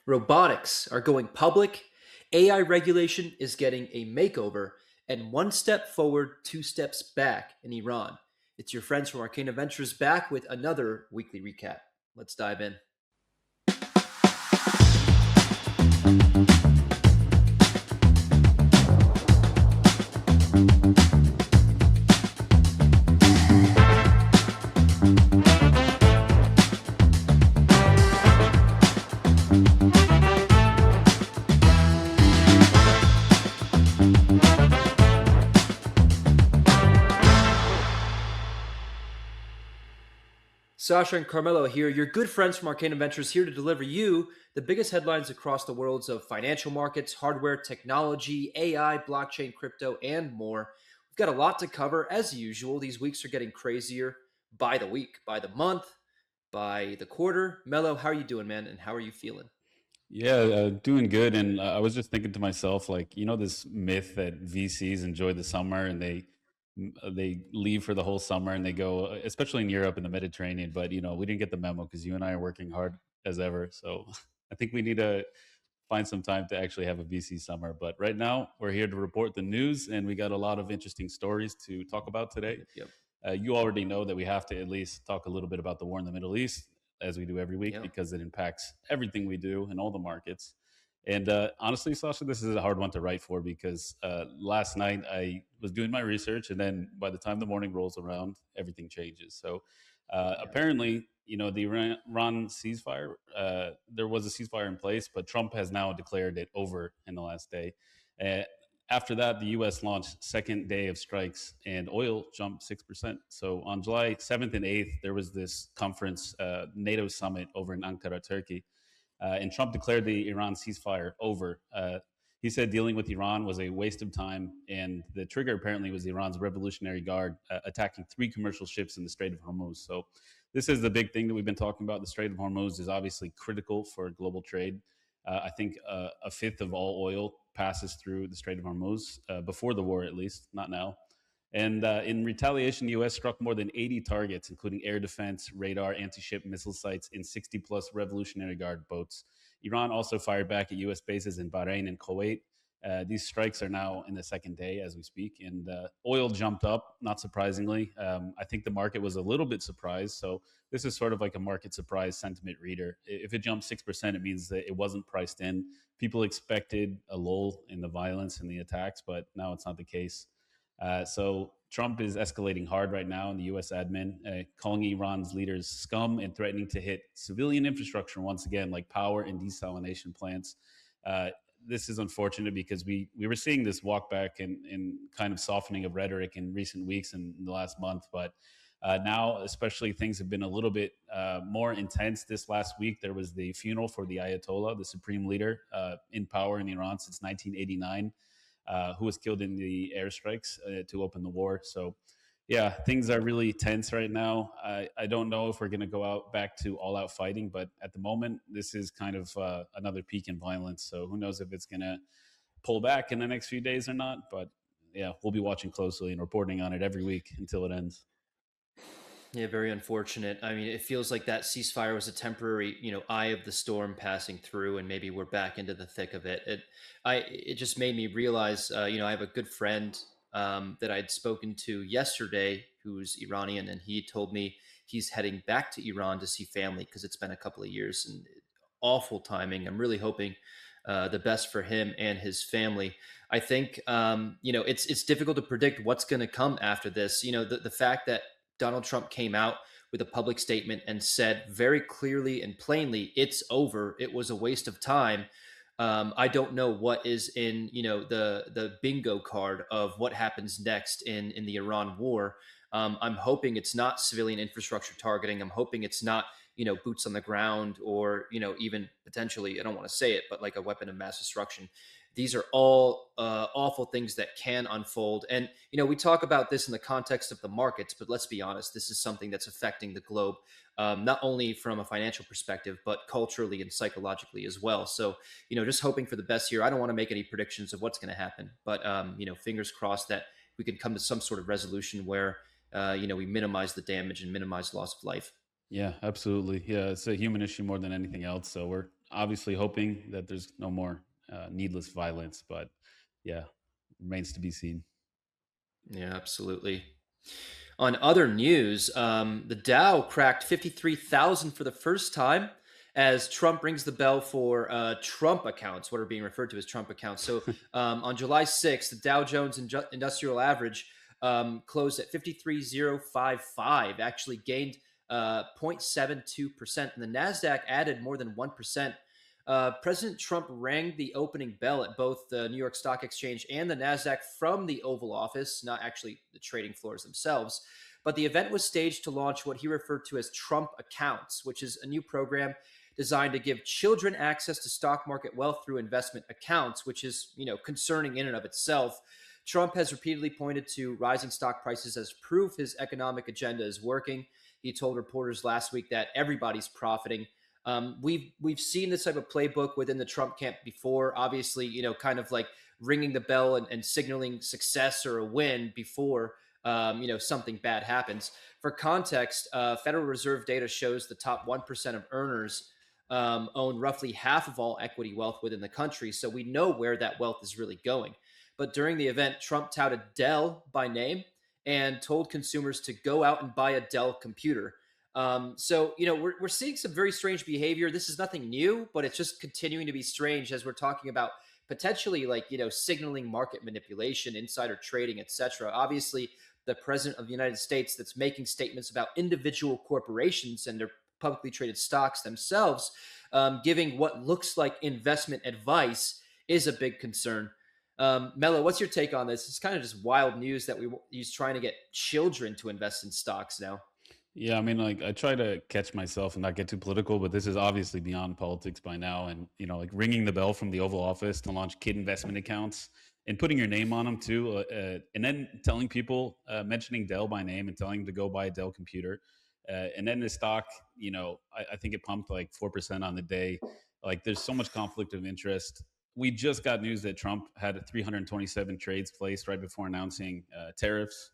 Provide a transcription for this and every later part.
Robotics are going public, AI regulation is getting a makeover, and one step forward, two steps back in Iran. It's your friends from Arcanum Ventures back with another weekly recap. Let's dive in. Sasha and Carmelo here, your good friends from Arcanum Ventures, here to deliver you the biggest headlines across the worlds of financial markets, hardware, technology, AI, blockchain, crypto, and more. We've got a lot to cover, as usual. These weeks are getting crazier by the week, by the month, by the quarter. Mello, how are you doing, man? And how are you feeling? Yeah, doing good. And I was just thinking to myself, like, this myth that VCs enjoy the summer and they leave for the whole summer and they go, especially in Europe and the Mediterranean. But we didn't get the memo because you and I are working hard as ever. So I think we need to find some time to actually have a VC summer. But right now, we're here to report the news, and we got a lot of interesting stories to talk about today. Yep. You already know that we have to at least talk a little bit about the war in the Middle East, as we do every week, Yep. because it impacts everything we do in all the markets. And honestly, Sasha, this is a hard one to write for because last night I was doing my research, and then by the time the morning rolls around, everything changes. So Yeah. apparently, the Iran ceasefire, there was a ceasefire in place, but Trump has now declared it over in the last day. Uh, After that, the U.S. launched second day of strikes, and oil jumped 6%. So on July 7th and 8th, there was this conference, NATO summit over in Ankara, Turkey, and Trump declared the Iran ceasefire over. He said dealing with Iran was a waste of time, and the trigger apparently was Iran's Revolutionary Guard attacking 3 commercial ships in the Strait of Hormuz. So this is the big thing that we've been talking about. The Strait of Hormuz is obviously critical for global trade. I think a fifth of all oil passes through the Strait of Hormuz, before the war at least, not now. And in retaliation, the U.S. struck more than 80 targets, including air defense, radar, anti-ship missile sites, and 60-plus Revolutionary Guard boats. Iran also fired back at U.S. bases in Bahrain and Kuwait. These strikes are now in the second day as we speak, and oil jumped up, not surprisingly. I think the market was a little bit surprised, so this is sort of like a market surprise sentiment reader. If it jumped 6%, it means that it wasn't priced in. People expected a lull in the violence and the attacks, but now it's not the case. So Trump is escalating hard right now in the U.S. admin, calling Iran's leaders scum and threatening to hit civilian infrastructure once again, like power and desalination plants. This is unfortunate because we were seeing this walk back and kind of softening of rhetoric in recent weeks and in the last month. But now, especially, things have been a little bit more intense. This last week, there was the funeral for the Ayatollah, the supreme leader in power in Iran since 1989. Who was killed in the airstrikes to open the war. So, yeah, things are really tense right now. I don't know if we're going to go out back to all out fighting, but at the moment, this is kind of another peak in violence. So, who knows if it's going to pull back in the next few days or not. But yeah, we'll be watching closely and reporting on it every week until it ends. Yeah, very unfortunate. I mean, it feels like that ceasefire was a temporary, eye of the storm passing through, and maybe we're back into the thick of it. It just made me realize, I have a good friend that I'd spoken to yesterday who's Iranian, and he told me he's heading back to Iran to see family because it's been a couple of years, and awful timing. I'm really hoping the best for him and his family. I think, it's difficult to predict what's going to come after this. The fact that Donald Trump came out with a public statement and said very clearly and plainly, it's over. It was a waste of time. I don't know what is in the bingo card of what happens next in the Iran war. I'm hoping it's not civilian infrastructure targeting. I'm hoping it's not boots on the ground or even potentially, I don't want to say it, but like a weapon of mass destruction. These are all awful things that can unfold. And, we talk about this in the context of the markets, but let's be honest, this is something that's affecting the globe, not only from a financial perspective, but culturally and psychologically as well. So, just hoping for the best here. I don't want to make any predictions of what's going to happen, but, fingers crossed that we can come to some sort of resolution where, we minimize the damage and minimize loss of life. Yeah, absolutely. Yeah, it's a human issue more than anything else. So we're obviously hoping that there's no more needless violence, but yeah, remains to be seen. Yeah, absolutely. On other news, the Dow cracked 53,000 for the first time as Trump rings the bell for Trump accounts, what are being referred to as Trump accounts. So on July 6th, the Dow Jones Industrial Average closed at 53,055, actually gained 0.72%, and the NASDAQ added more than 1%. President Trump rang the opening bell at both the New York Stock Exchange and the NASDAQ from the Oval Office, not actually the trading floors themselves. But the event was staged to launch what he referred to as Trump Accounts, which is a new program designed to give children access to stock market wealth through investment accounts, which is, concerning in and of itself. Trump has repeatedly pointed to rising stock prices as proof his economic agenda is working. He told reporters last week that everybody's profiting. We've seen this type of playbook within the Trump camp before. Obviously, kind of like ringing the bell and signaling success or a win before something bad happens. For context, Federal Reserve data shows the top 1% of earners own roughly half of all equity wealth within the country. So we know where that wealth is really going. But during the event, Trump touted Dell by name and told consumers to go out and buy a Dell computer. We're seeing some very strange behavior. This is nothing new, but it's just continuing to be strange as we're talking about potentially signaling market manipulation, insider trading, etc. Obviously, the president of the United States that's making statements about individual corporations and their publicly traded stocks themselves, giving what looks like investment advice is a big concern. Mello, what's your take on this? It's kind of just wild news that he's trying to get children to invest in stocks now. Yeah, I mean, like I try to catch myself and not get too political, but this is obviously beyond politics by now. And like ringing the bell from the Oval Office to launch kid investment accounts and putting your name on them too, and then telling people, mentioning Dell by name and telling them to go buy a Dell computer, and then the stock, I think it pumped like 4% on the day. Like, there's so much conflict of interest. We just got news that Trump had 327 trades placed right before announcing tariffs.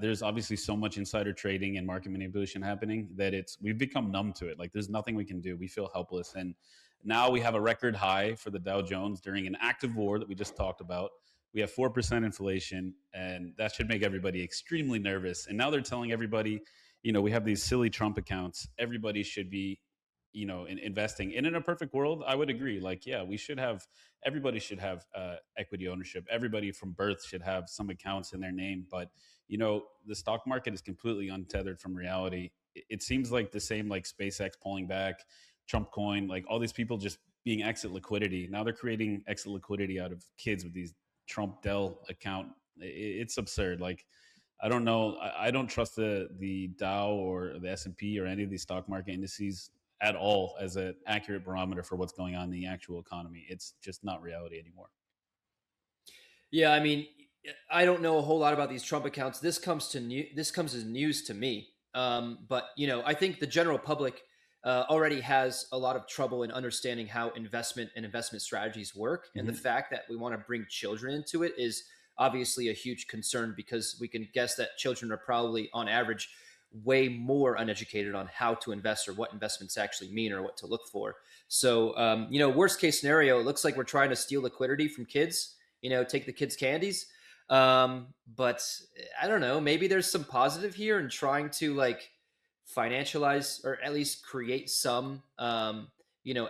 There's obviously so much insider trading and market manipulation happening that we've become numb to it. Like, there's nothing we can do. We feel helpless. And now we have a record high for the Dow Jones during an active war that we just talked about. We have 4% inflation, and that should make everybody extremely nervous. And now they're telling everybody, we have these silly Trump accounts. Everybody should be, investing. And in a perfect world, I would agree. Like, yeah, everybody should have equity ownership. Everybody from birth should have some accounts in their name. But the stock market is completely untethered from reality. It seems like the same, like SpaceX pulling back, Trump coin, like all these people just being exit liquidity. Now they're creating exit liquidity out of kids with these Trump Dell account. It's absurd. Like, I don't know. I don't trust the Dow or the S&P or any of these stock market indices at all as an accurate barometer for what's going on in the actual economy. It's just not reality anymore. Yeah, I mean, I don't know a whole lot about these Trump accounts. This comes as news to me. But I think the general public already has a lot of trouble in understanding how investment and investment strategies work, and the Mm-hmm. fact that we want to bring children into it is obviously a huge concern because we can guess that children are probably, on average, way more uneducated on how to invest or what investments actually mean or what to look for. So, worst case scenario, it looks like we're trying to steal liquidity from kids, take the kids' candies. But I don't know, maybe there's some positive here in trying to financialize or at least create some,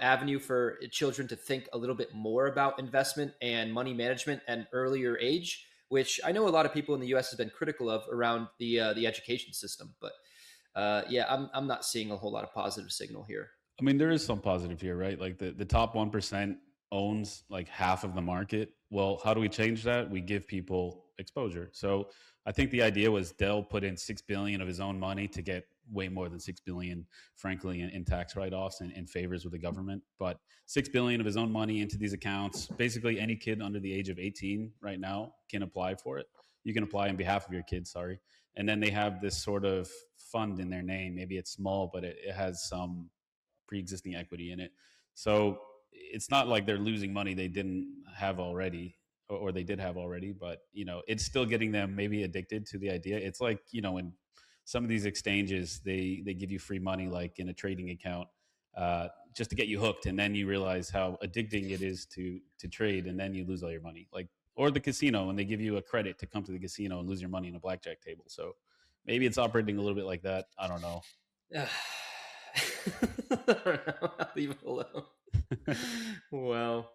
avenue for children to think a little bit more about investment and money management at an earlier age, which I know a lot of people in the US have been critical of around the education system. But yeah, I'm not seeing a whole lot of positive signal here. I mean, there is some positive here, right? Like the top 1% owns like half of the market. Well, how do we change that? We give people exposure. So I think the idea was Dell put in 6 billion of his own money to get way more than 6 billion, frankly, in tax write-offs and favors with the government. But 6 billion of his own money into these accounts. Basically, any kid under the age of 18 right now can apply for it. You can apply on behalf of your kids, sorry. And then they have this sort of fund in their name. Maybe it's small, but it has some pre-existing equity in it. So it's not like they're losing money they didn't have already, or they did have already, but it's still getting them maybe addicted to the idea. It's like, in some of these exchanges, they give you free money like in a trading account. just to get you hooked, and then you realize how addicting it is to trade, and then you lose all your money. Like, or the casino, when they give you a credit to come to the casino and lose your money in a blackjack table. So maybe it's operating a little bit like that. I don't know. I don't know. I'll leave it alone. Well,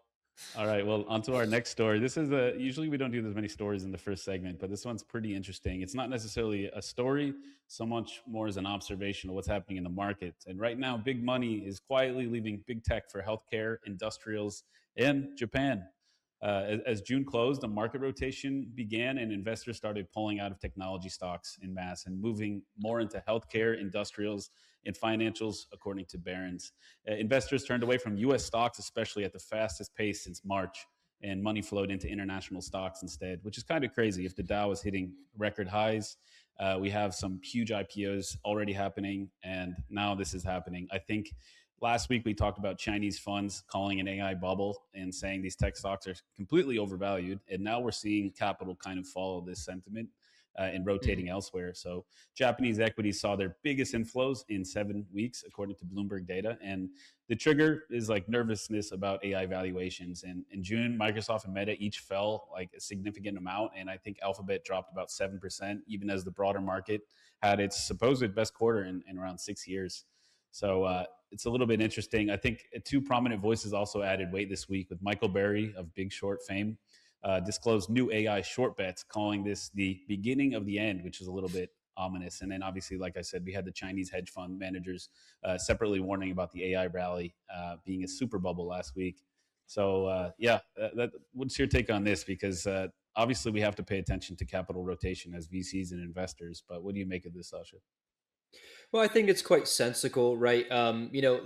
All right, well, on to our next story. This is usually we don't do this many stories in the first segment, but this one's pretty interesting. It's not necessarily a story, so much more as an observation of what's happening in the market. And right now, big money is quietly leaving big tech for healthcare, industrials, and Japan. As June closed, a market rotation began, and investors started pulling out of technology stocks in mass and moving more into healthcare, industrials, and financials, according to Barron's. Investors turned away from U.S. stocks, especially at the fastest pace since March, and money flowed into international stocks instead, which is kind of crazy. If the Dow is hitting record highs, we have some huge IPOs already happening, and now this is happening. I think last week we talked about Chinese funds calling an AI bubble and saying these tech stocks are completely overvalued, and now we're seeing capital kind of follow this sentiment and rotating elsewhere. So Japanese equities saw their biggest inflows in 7 weeks, according to Bloomberg data. And the trigger is like nervousness about AI valuations. And in June, Microsoft and Meta each fell like a significant amount. And I think Alphabet dropped about 7%, even as the broader market had its supposed best quarter in around 6 years. So it's a little bit interesting. I think two prominent voices also added weight this week, with Michael Berry of Big Short fame disclosed new AI short bets, calling this the beginning of the end, which is a little bit ominous. And then obviously, like I said, we had the Chinese hedge fund managers separately warning about the AI rally being a super bubble last week. So what's your take on this? Because obviously we have to pay attention to capital rotation as VCs and investors. But what do you make of this, Sasha? well, I think it's quite sensical, right?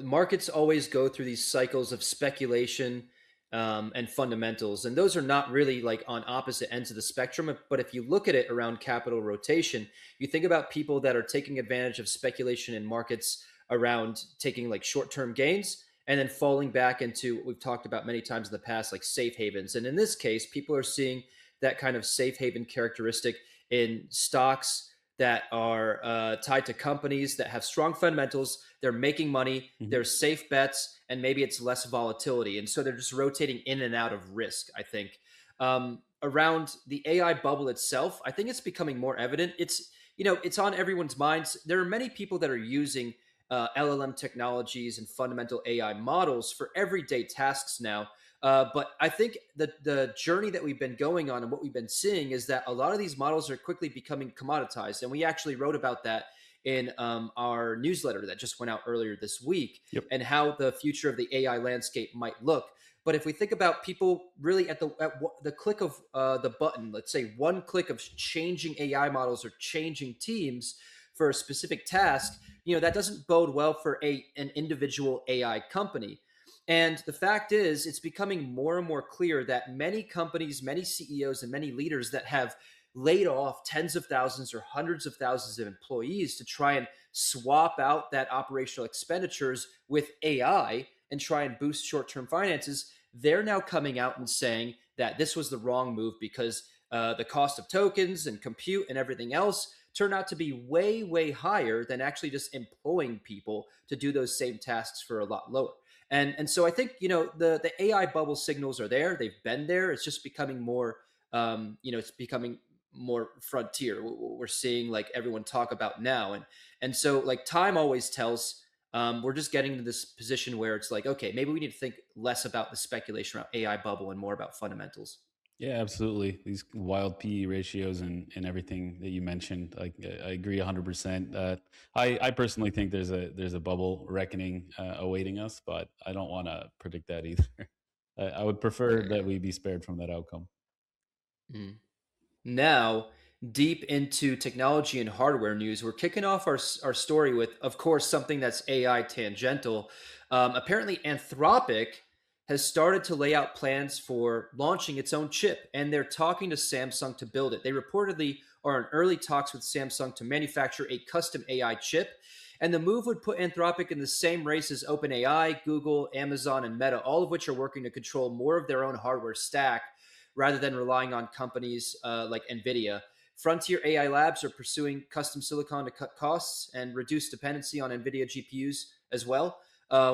Markets always go through these cycles of speculation and fundamentals, and those are not really like on opposite ends of the spectrum. But if you look at it around capital rotation, you think about people that are taking advantage of speculation in markets around taking like short-term gains and then falling back into what we've talked about many times in the past, like safe havens. And in this case, people are seeing that kind of safe haven characteristic in stocks that are tied to companies that have strong fundamentals. They're making money, they're safe bets, and maybe it's less volatility. And so they're just rotating in and out of risk, I think. Around the AI bubble itself, I think it's becoming more evident. It's on everyone's minds. There are many people that are using LLM technologies and fundamental AI models for everyday tasks now. But I think the journey that we've been going on and what we've been seeing is that a lot of these models are quickly becoming commoditized. And we actually wrote about that in our newsletter that just went out earlier this week, and how the future of the AI landscape might look. But if we think about people really at the click of the button, let's say one click of changing AI models or changing teams for a specific task, that doesn't bode well for an individual AI company. And the fact is, it's becoming more and more clear that many companies, many CEOs, and many leaders that have laid off tens of thousands or hundreds of thousands of employees to try and swap out that operational expenditures with AI and try and boost short-term finances, they're now coming out and saying that this was the wrong move because the cost of tokens and compute and everything else turned out to be way, way higher than actually just employing people to do those same tasks for a lot lower. And so I think the AI bubble signals are there. They've been there. It's just becoming more it's becoming more frontier. We're seeing like everyone talk about now, and so like time always tells. We're just getting to this position where it's like, okay, maybe we need to think less about the speculation around AI bubble and more about fundamentals. Yeah, absolutely. These wild PE ratios and everything that you mentioned, like I agree 100%. I personally think there's a bubble reckoning awaiting us, but I don't want to predict that either. I would prefer that we be spared from that outcome. Mm. Now, deep into technology and hardware news, we're kicking off our story with, of course, something that's AI tangential. Apparently, Anthropic has started to lay out plans for launching its own chip, and they're talking to Samsung to build it. They reportedly are in early talks with Samsung to manufacture a custom AI chip, and the move would put Anthropic in the same race as OpenAI, Google, Amazon, and Meta, all of which are working to control more of their own hardware stack rather than relying on companies like NVIDIA. Frontier AI labs are pursuing custom silicon to cut costs and reduce dependency on NVIDIA GPUs as well.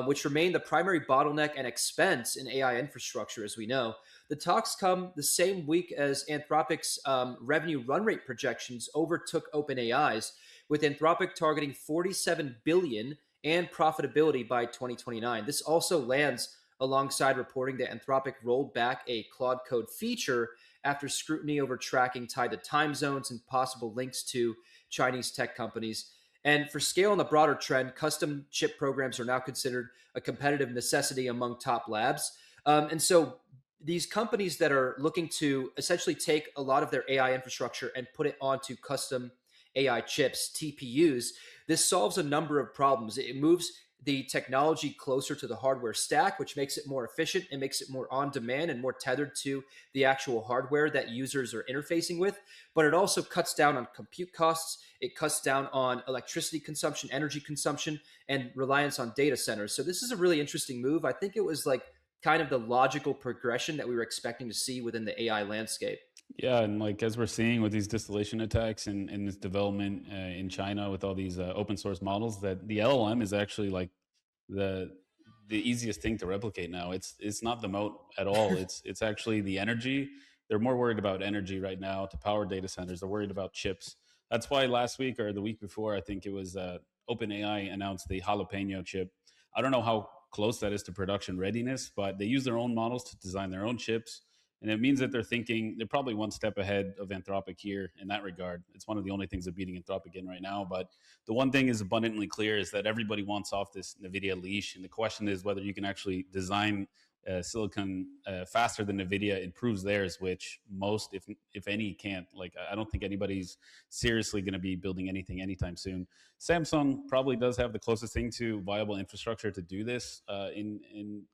which remain the primary bottleneck and expense in AI infrastructure, as we know. The talks come the same week as Anthropic's revenue run rate projections overtook OpenAI's, with Anthropic targeting 47 billion and profitability by 2029. This also lands alongside reporting that Anthropic rolled back a Claude Code feature after scrutiny over tracking tied to time zones and possible links to Chinese tech companies. And for scale on the broader trend, custom chip programs are now considered a competitive necessity among top labs. And so these companies that are looking to essentially take a lot of their AI infrastructure and put it onto custom AI chips, TPUs, this solves a number of problems. It moves the technology closer to the hardware stack, which makes it more efficient and makes it more on demand and more tethered to the actual hardware that users are interfacing with. But it also cuts down on compute costs. It cuts down on electricity consumption, energy consumption, and reliance on data centers. So this is a really interesting move. I think it was like kind of the logical progression that we were expecting to see within the AI landscape. Yeah, and like as we're seeing with these distillation attacks and this development in China with all these open source models, that the LLM is actually like the the easiest thing to replicate now. It's not the moat at all. It's actually the energy. They're more worried about energy right now to power data centers. They're worried about chips. That's why last week or the week before, I think it was OpenAI announced the jalapeno chip. I don't know how close that is to production readiness, but they use their own models to design their own chips, and it means that they're probably one step ahead of Anthropic here in that regard. It's one of the only things they're beating Anthropic in right now. But the one thing is abundantly clear is that everybody wants off this NVIDIA leash. And the question is whether you can actually design silicon faster than NVIDIA improves theirs, which most, if any, can't. Like, I don't think anybody's seriously going to be building anything anytime soon. Samsung probably does have the closest thing to viable infrastructure to do this in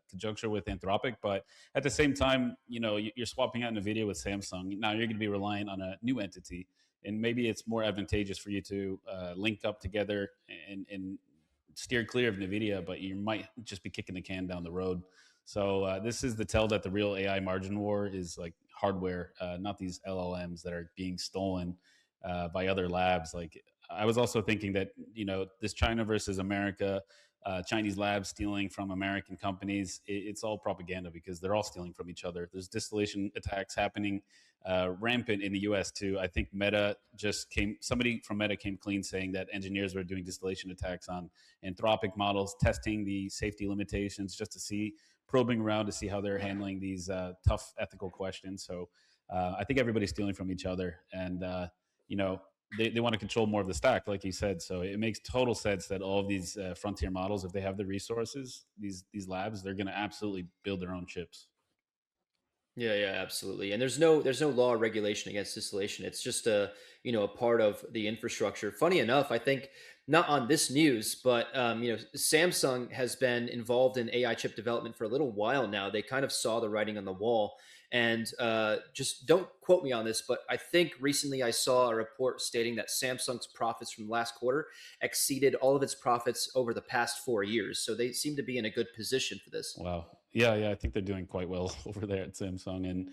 conjunction with Anthropic. But at the same time, you're swapping out NVIDIA with Samsung. Now you're going to be relying on a new entity, and maybe it's more advantageous for you to link up together and steer clear of NVIDIA, but you might just be kicking the can down the road. So this is the tell that the real AI margin war is like hardware, not these LLMs that are being stolen by other labs. Like I was also thinking that this China versus America, Chinese labs stealing from American companies, it's all propaganda because they're all stealing from each other. There's distillation attacks happening rampant in the US too. I think somebody from Meta came clean saying that engineers were doing distillation attacks on Anthropic models, testing the safety limitations just to see, probing around to see how they're handling these tough ethical questions. So I think everybody's stealing from each other. And, they want to control more of the stack, like you said. So it makes total sense that all of these frontier models, if they have the resources, these labs, they're going to absolutely build their own chips. Yeah, yeah, absolutely. And there's no law or regulation against distillation. It's just a part of the infrastructure. Funny enough, I think not on this news, but Samsung has been involved in AI chip development for a little while now. They kind of saw the writing on the wall, and just don't quote me on this, but I think recently I saw a report stating that Samsung's profits from last quarter exceeded all of its profits over the past 4 years. So they seem to be in a good position for this. Wow. Yeah, yeah, I think they're doing quite well over there at Samsung, and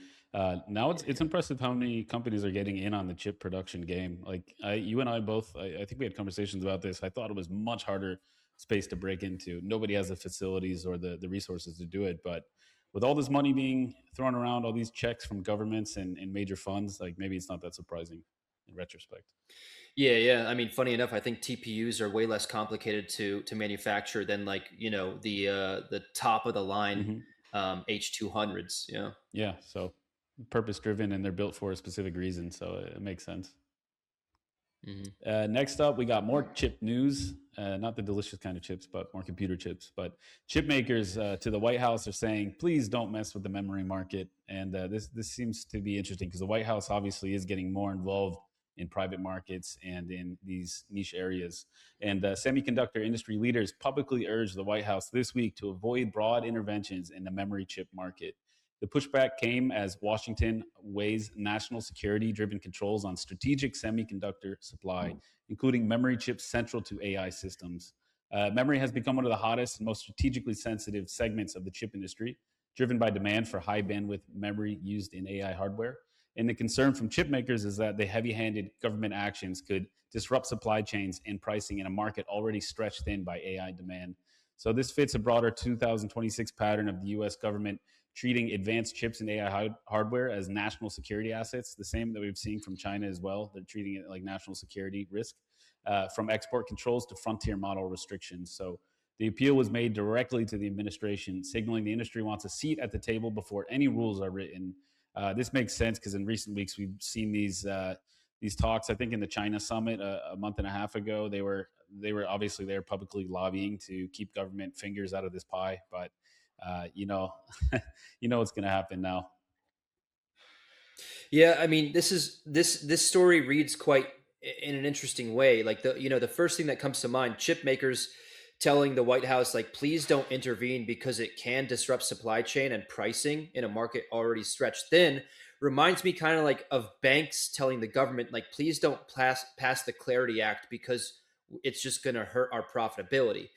now Yeah, it's impressive how many companies are getting in on the chip production game. Like you and I both, I think we had conversations about this. I thought it was much harder space to break into. Nobody has the facilities or the resources to do it, but with all this money being thrown around, all these checks from governments and major funds, like maybe it's not that surprising in retrospect. yeah, yeah. I mean, funny enough, I think TPUs are way less complicated to manufacture than like the top of the line Hmm. H200s. Yeah. Yeah, so purpose driven, and they're built for a specific reason, so it makes sense. Hmm. Next up, we got more chip news. Not the delicious kind of chips, but more computer chips. But chip makers to the White House are saying, please don't mess with the memory market. And this seems to be interesting because the White House obviously is getting more involved in private markets and in these niche areas. And semiconductor industry leaders publicly urged the White House this week to avoid broad interventions in the memory chip market. The pushback came as Washington weighs national security driven controls on strategic semiconductor supply, including memory chips central to AI systems. Memory has become one of the hottest and most strategically sensitive segments of the chip industry, driven by demand for high bandwidth memory used in AI hardware. And the concern from chip makers is that the heavy handed government actions could disrupt supply chains and pricing in a market already stretched thin by AI demand. So this fits a broader 2026 pattern of the US government treating advanced chips and AI hardware as national security assets, the same that we've seen from China as well. They're treating it like national security risk, from export controls to frontier model restrictions. So the appeal was made directly to the administration, signaling the industry wants a seat at the table before any rules are written. This makes sense because in recent weeks we've seen these talks. I think in the China summit a month and a half ago, they were obviously they're publicly lobbying to keep government fingers out of this pie. But you know, you know what's going to happen now. Yeah, I mean, this story reads quite in an interesting way. Like the first thing that comes to mind, chip makers telling the White House like please don't intervene because it can disrupt supply chain and pricing in a market already stretched thin reminds me kind of like of banks telling the government like please don't pass the Clarity Act because it's just going to hurt our profitability.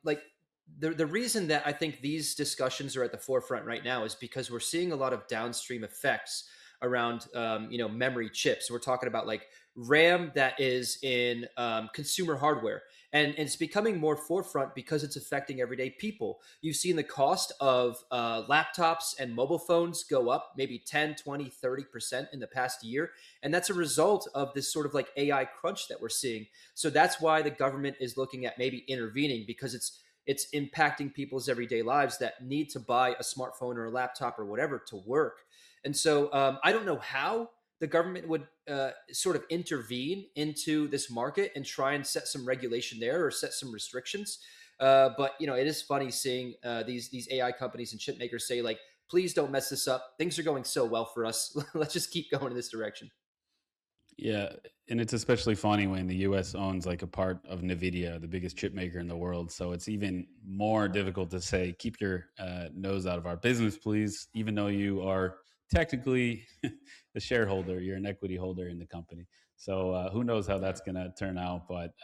Like the reason that I think these discussions are at the forefront right now is because we're seeing a lot of downstream effects around memory chips. We're talking about like RAM that is in consumer hardware. And it's becoming more forefront because it's affecting everyday people. You've seen the cost of laptops and mobile phones go up maybe 10, 20, 30% in the past year. And that's a result of this sort of like AI crunch that we're seeing. So that's why the government is looking at maybe intervening because it's impacting people's everyday lives that need to buy a smartphone or a laptop or whatever to work. And so I don't know how the government would sort of intervene into this market and try and set some regulation there or set some restrictions. But it is funny seeing these AI companies and chip makers say like, please don't mess this up. Things are going so well for us. Let's just keep going in this direction. Yeah, and it's especially funny when the US owns like a part of Nvidia, the biggest chip maker in the world. So it's even more difficult to say, keep your nose out of our business, please, even though you are technically the shareholder, you're an equity holder in the company. So who knows how Yeah. that's going to turn out. But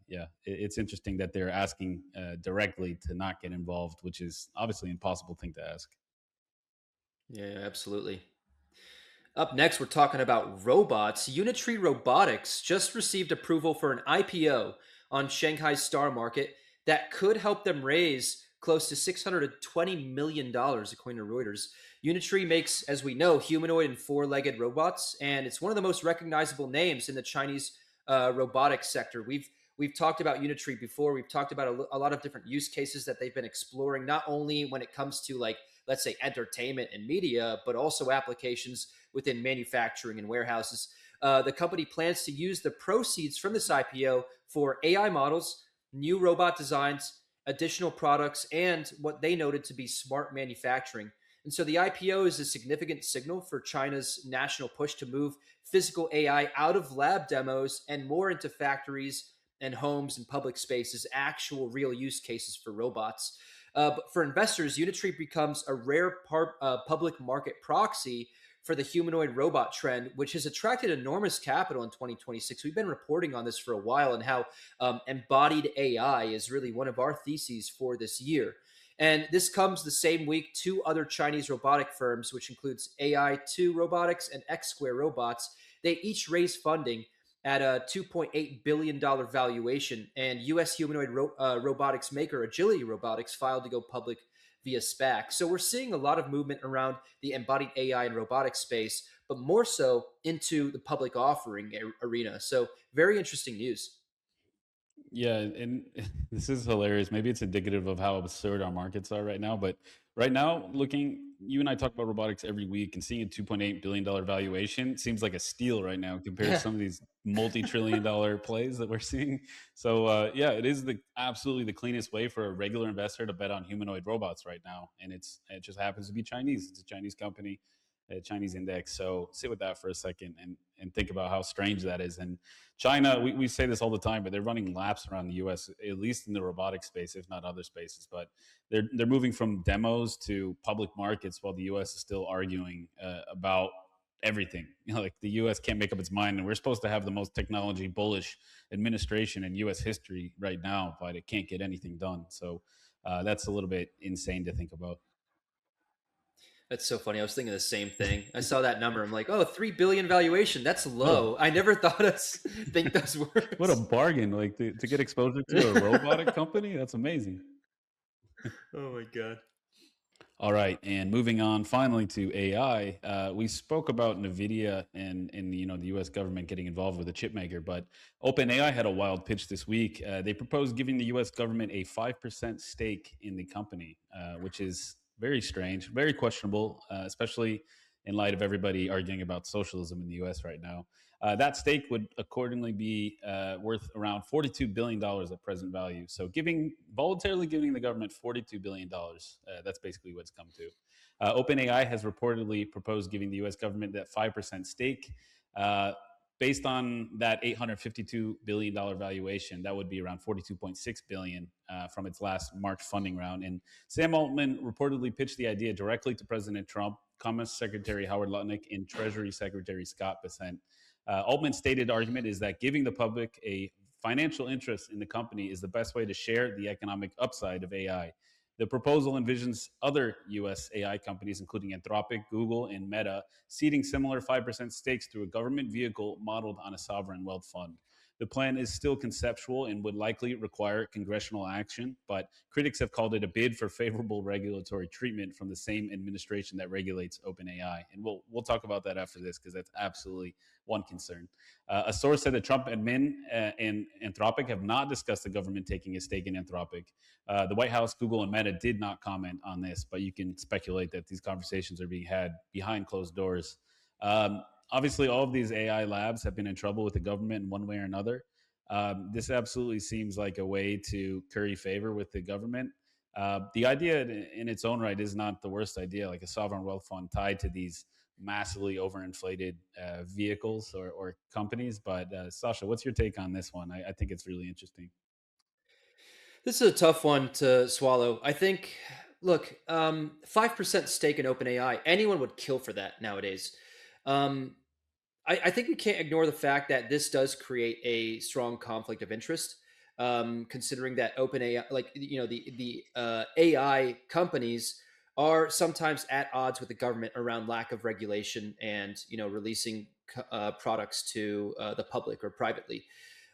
yeah, it's interesting that they're asking directly to not get involved, which is obviously an impossible thing to ask. Yeah, absolutely. Up next, we're talking about robots. Unitree Robotics just received approval for an IPO on Shanghai STAR Market that could help them raise close to $620 million, according to Reuters. Unitree makes, as we know, humanoid and four-legged robots, and it's one of the most recognizable names in the Chinese robotics sector. We've talked about Unitree before. We've talked about a lot of different use cases that they've been exploring, not only when it comes to like let's say entertainment and media, but also applications within manufacturing and warehouses. The company plans to use the proceeds from this IPO for AI models, new robot designs, additional products, and what they noted to be smart manufacturing. And so the IPO is a significant signal for China's national push to move physical AI out of lab demos and more into factories and homes and public spaces, actual real use cases for robots. But for investors, Unitree becomes a rare public market proxy for the humanoid robot trend, which has attracted enormous capital in 2026. We've been reporting on this for a while and how embodied AI is really one of our theses for this year. And this comes the same week two other Chinese robotic firms, which includes AI2 Robotics and X Square Robots, they each raised funding at a $2.8 billion valuation. And US humanoid robotics maker Agility Robotics filed to go public via SPAC. So we're seeing a lot of movement around the embodied AI and robotics space, but more so into the public offering arena. So very interesting news. Yeah, and this is hilarious. Maybe it's indicative of how absurd our markets are right now. But right now, you and I talk about robotics every week, and seeing a $2.8 billion valuation seems like a steal right now compared to Yeah. some of these multi-trillion-dollar plays that we're seeing. So yeah, it is the absolutely the cleanest way for a regular investor to bet on humanoid robots right now, and it just happens to be Chinese. It's a Chinese company, a Chinese index. So sit with that for a second and think about how strange that is. And China, we say this all the time, but they're running laps around the U.S. at least in the robotic space, if not other spaces. But they're moving from demos to public markets, while the U.S. is still arguing about everything. Like the U.S. can't make up its mind, and we're supposed to have the most technology bullish administration in U.S. history right now, but it can't get anything done. So that's a little bit insane to think about. That's so funny. I was thinking the same thing. I saw that number. I'm like, oh, 3 billion valuation. That's What a low. I never thought us think those what a words. bargain! Like to get exposure to a robotic company, that's amazing. Oh my god. All right, and moving on finally to AI, we spoke about Nvidia and the U.S. government getting involved with the chipmaker, but OpenAI had a wild pitch this week. They proposed giving the U.S. government a 5% stake in the company, which is very strange, very questionable, especially in light of everybody arguing about socialism in the U.S. right now. That stake would accordingly be worth around $42 billion at present value. So, voluntarily giving the government $42 billion, that's basically what it's come to. OpenAI has reportedly proposed giving the U.S. government that 5% stake. Uh, Based on that $852 billion valuation, that would be around $42.6 billion from its last March funding round. And Sam Altman reportedly pitched the idea directly to President Trump, Commerce Secretary Howard Lutnick, and Treasury Secretary Scott Bessent. Altman's stated argument is that giving the public a financial interest in the company is the best way to share the economic upside of AI. The proposal envisions other US AI companies, including Anthropic, Google, and Meta, seeding similar 5% stakes through a government vehicle modeled on a sovereign wealth fund. The plan is still conceptual and would likely require congressional action, but critics have called it a bid for favorable regulatory treatment from the same administration that regulates OpenAI. And we'll talk about that after this because that's absolutely one concern. A source said that Trump admin and Anthropic have not discussed the government taking a stake in Anthropic. The White House, Google, and Meta did not comment on this, but you can speculate that these conversations are being had behind closed doors. Obviously, all of these AI labs have been in trouble with the government in one way or another. This absolutely seems like a way to curry favor with the government. The idea in its own right is not the worst idea, like a sovereign wealth fund tied to these massively overinflated vehicles or companies. But Sasha, what's your take on this one? I think it's really interesting. This is a tough one to swallow. I think, look, 5% stake in OpenAI, anyone would kill for that nowadays. Um, I think we can't ignore the fact that this does create a strong conflict of interest, considering that OpenAI, like the AI companies, are sometimes at odds with the government around lack of regulation and releasing products to the public or privately.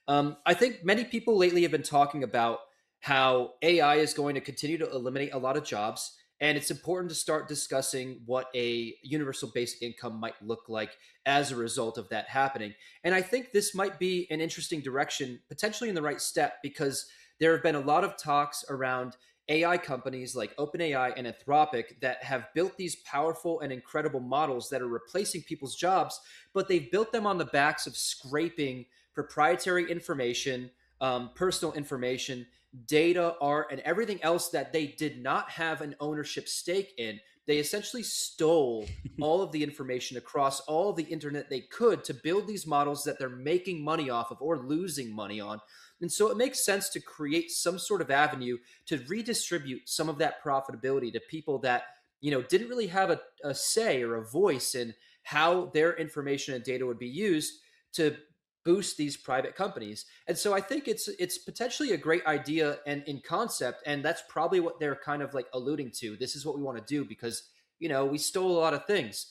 I think many people lately have been talking about how AI is going to continue to eliminate a lot of jobs. And it's important to start discussing what a universal basic income might look like as a result of that happening. And I think this might be an interesting direction, potentially in the right step, because there have been a lot of talks around AI companies like OpenAI and Anthropic that have built these powerful and incredible models that are replacing people's jobs, but they've built them on the backs of scraping proprietary information, personal information, data, art, and everything else that they did not have an ownership stake in. They essentially stole all of the information across all of the internet they could to build these models that they're making money off of or losing money on. And so it makes sense to create some sort of avenue to redistribute some of that profitability to people that didn't really have a say or a voice in how their information and data would be used to boost these private companies. And so I think it's potentially a great idea and in concept, and that's probably what they're kind of like alluding to. This is what we want to do because we stole a lot of things.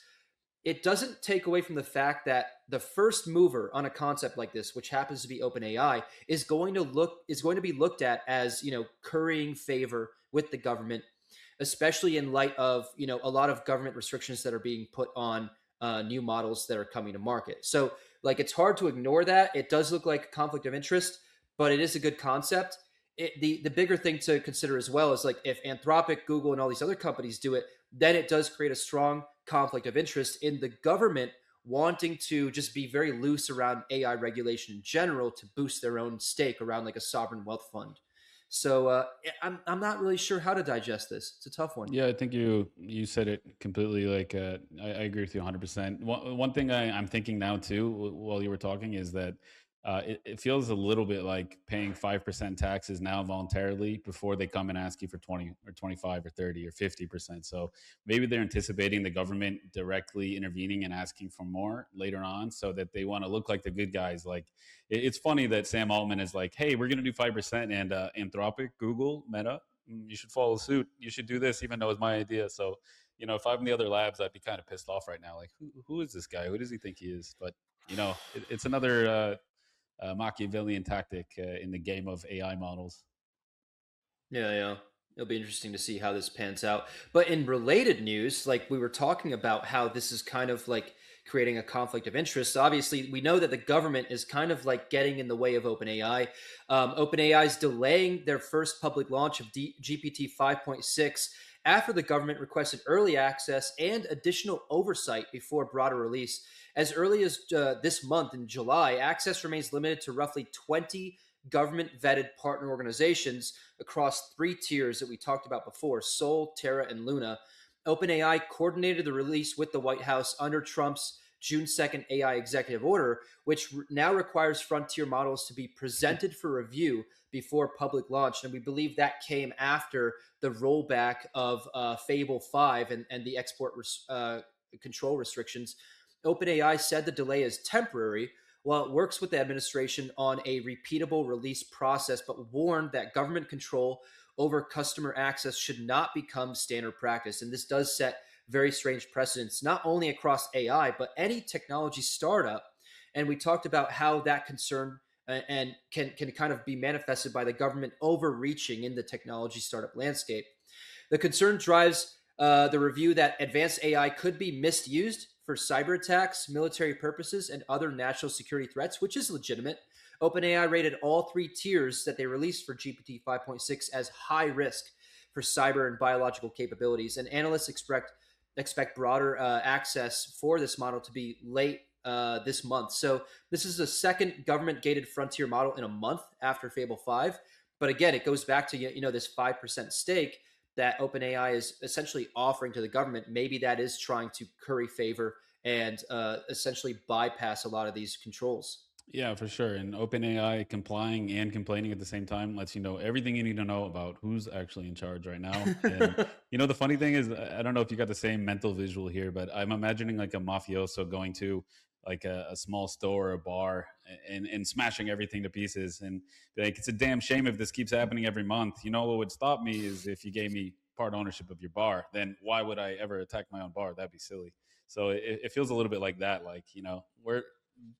It doesn't take away from the fact that the first mover on a concept like this, which happens to be OpenAI, is going to be looked at as currying favor with the government, especially in light of a lot of government restrictions that are being put on new models that are coming to market. So like it's hard to ignore that. It does look like a conflict of interest, but it is a good concept. The bigger thing to consider as well is like if Anthropic, Google, and all these other companies do it, then it does create a strong conflict of interest in the government wanting to just be very loose around AI regulation in general to boost their own stake around like a sovereign wealth fund. So I'm not really sure how to digest this. It's a tough one. Yeah, I think you said it completely. Like I agree with you 100%. One thing I'm thinking now too, while you were talking, is that it feels a little bit like paying 5% taxes now voluntarily before they come and ask you for 20 or 25 or 30 or 50%. So maybe they're anticipating the government directly intervening and asking for more later on, so that they want to look like the good guys. Like it's funny that Sam Altman is like, "Hey, we're going to do 5%," and Anthropic, Google, Meta, you should follow suit. You should do this, even though it's my idea. So, if I'm the other labs, I'd be kind of pissed off right now. Like, who is this guy? Who does he think he is? But, it's another Machiavellian tactic in the game of AI models. Yeah, yeah. It'll be interesting to see how this pans out. But in related news, like we were talking about how this is kind of like creating a conflict of interest. Obviously, we know that the government is kind of like getting in the way of OpenAI. OpenAI is delaying their first public launch of GPT 5.6 after the government requested early access and additional oversight before broader release. As early as this month in July, access remains limited to roughly 20 government vetted partner organizations across three tiers that we talked about before: Sol, Terra, and Luna. OpenAI coordinated the release with the White House under Trump's June 2nd AI executive order, which now requires frontier models to be presented for review before public launch. And we believe that came after the rollback of Fable 5 and the export control restrictions. OpenAI said the delay is temporary, while it works with the administration on a repeatable release process, but warned that government control over customer access should not become standard practice. And this does set very strange precedents, not only across AI, but any technology startup. And we talked about how that concern and can kind of be manifested by the government overreaching in the technology startup landscape. The concern drives the review that advanced AI could be misused for cyber attacks, military purposes, and other national security threats, which is legitimate. OpenAI rated all three tiers that they released for GPT 5.6 as high risk for cyber and biological capabilities. And analysts expect broader access for this model to be late this month. So this is the second government gated frontier model in a month after Fable 5. But again, it goes back to this 5% stake that OpenAI is essentially offering to the government. Maybe that is trying to curry favor and essentially bypass a lot of these controls. Yeah, for sure. And OpenAI complying and complaining at the same time lets you know everything you need to know about who's actually in charge right now. And the funny thing is, I don't know if you got the same mental visual here, but I'm imagining like a mafioso going to like a small store or a bar and smashing everything to pieces and be like, it's a damn shame if this keeps happening every month. What would stop me is if you gave me part ownership of your bar. Then why would I ever attack my own bar? That'd be silly. So it feels a little bit like that. Like, we're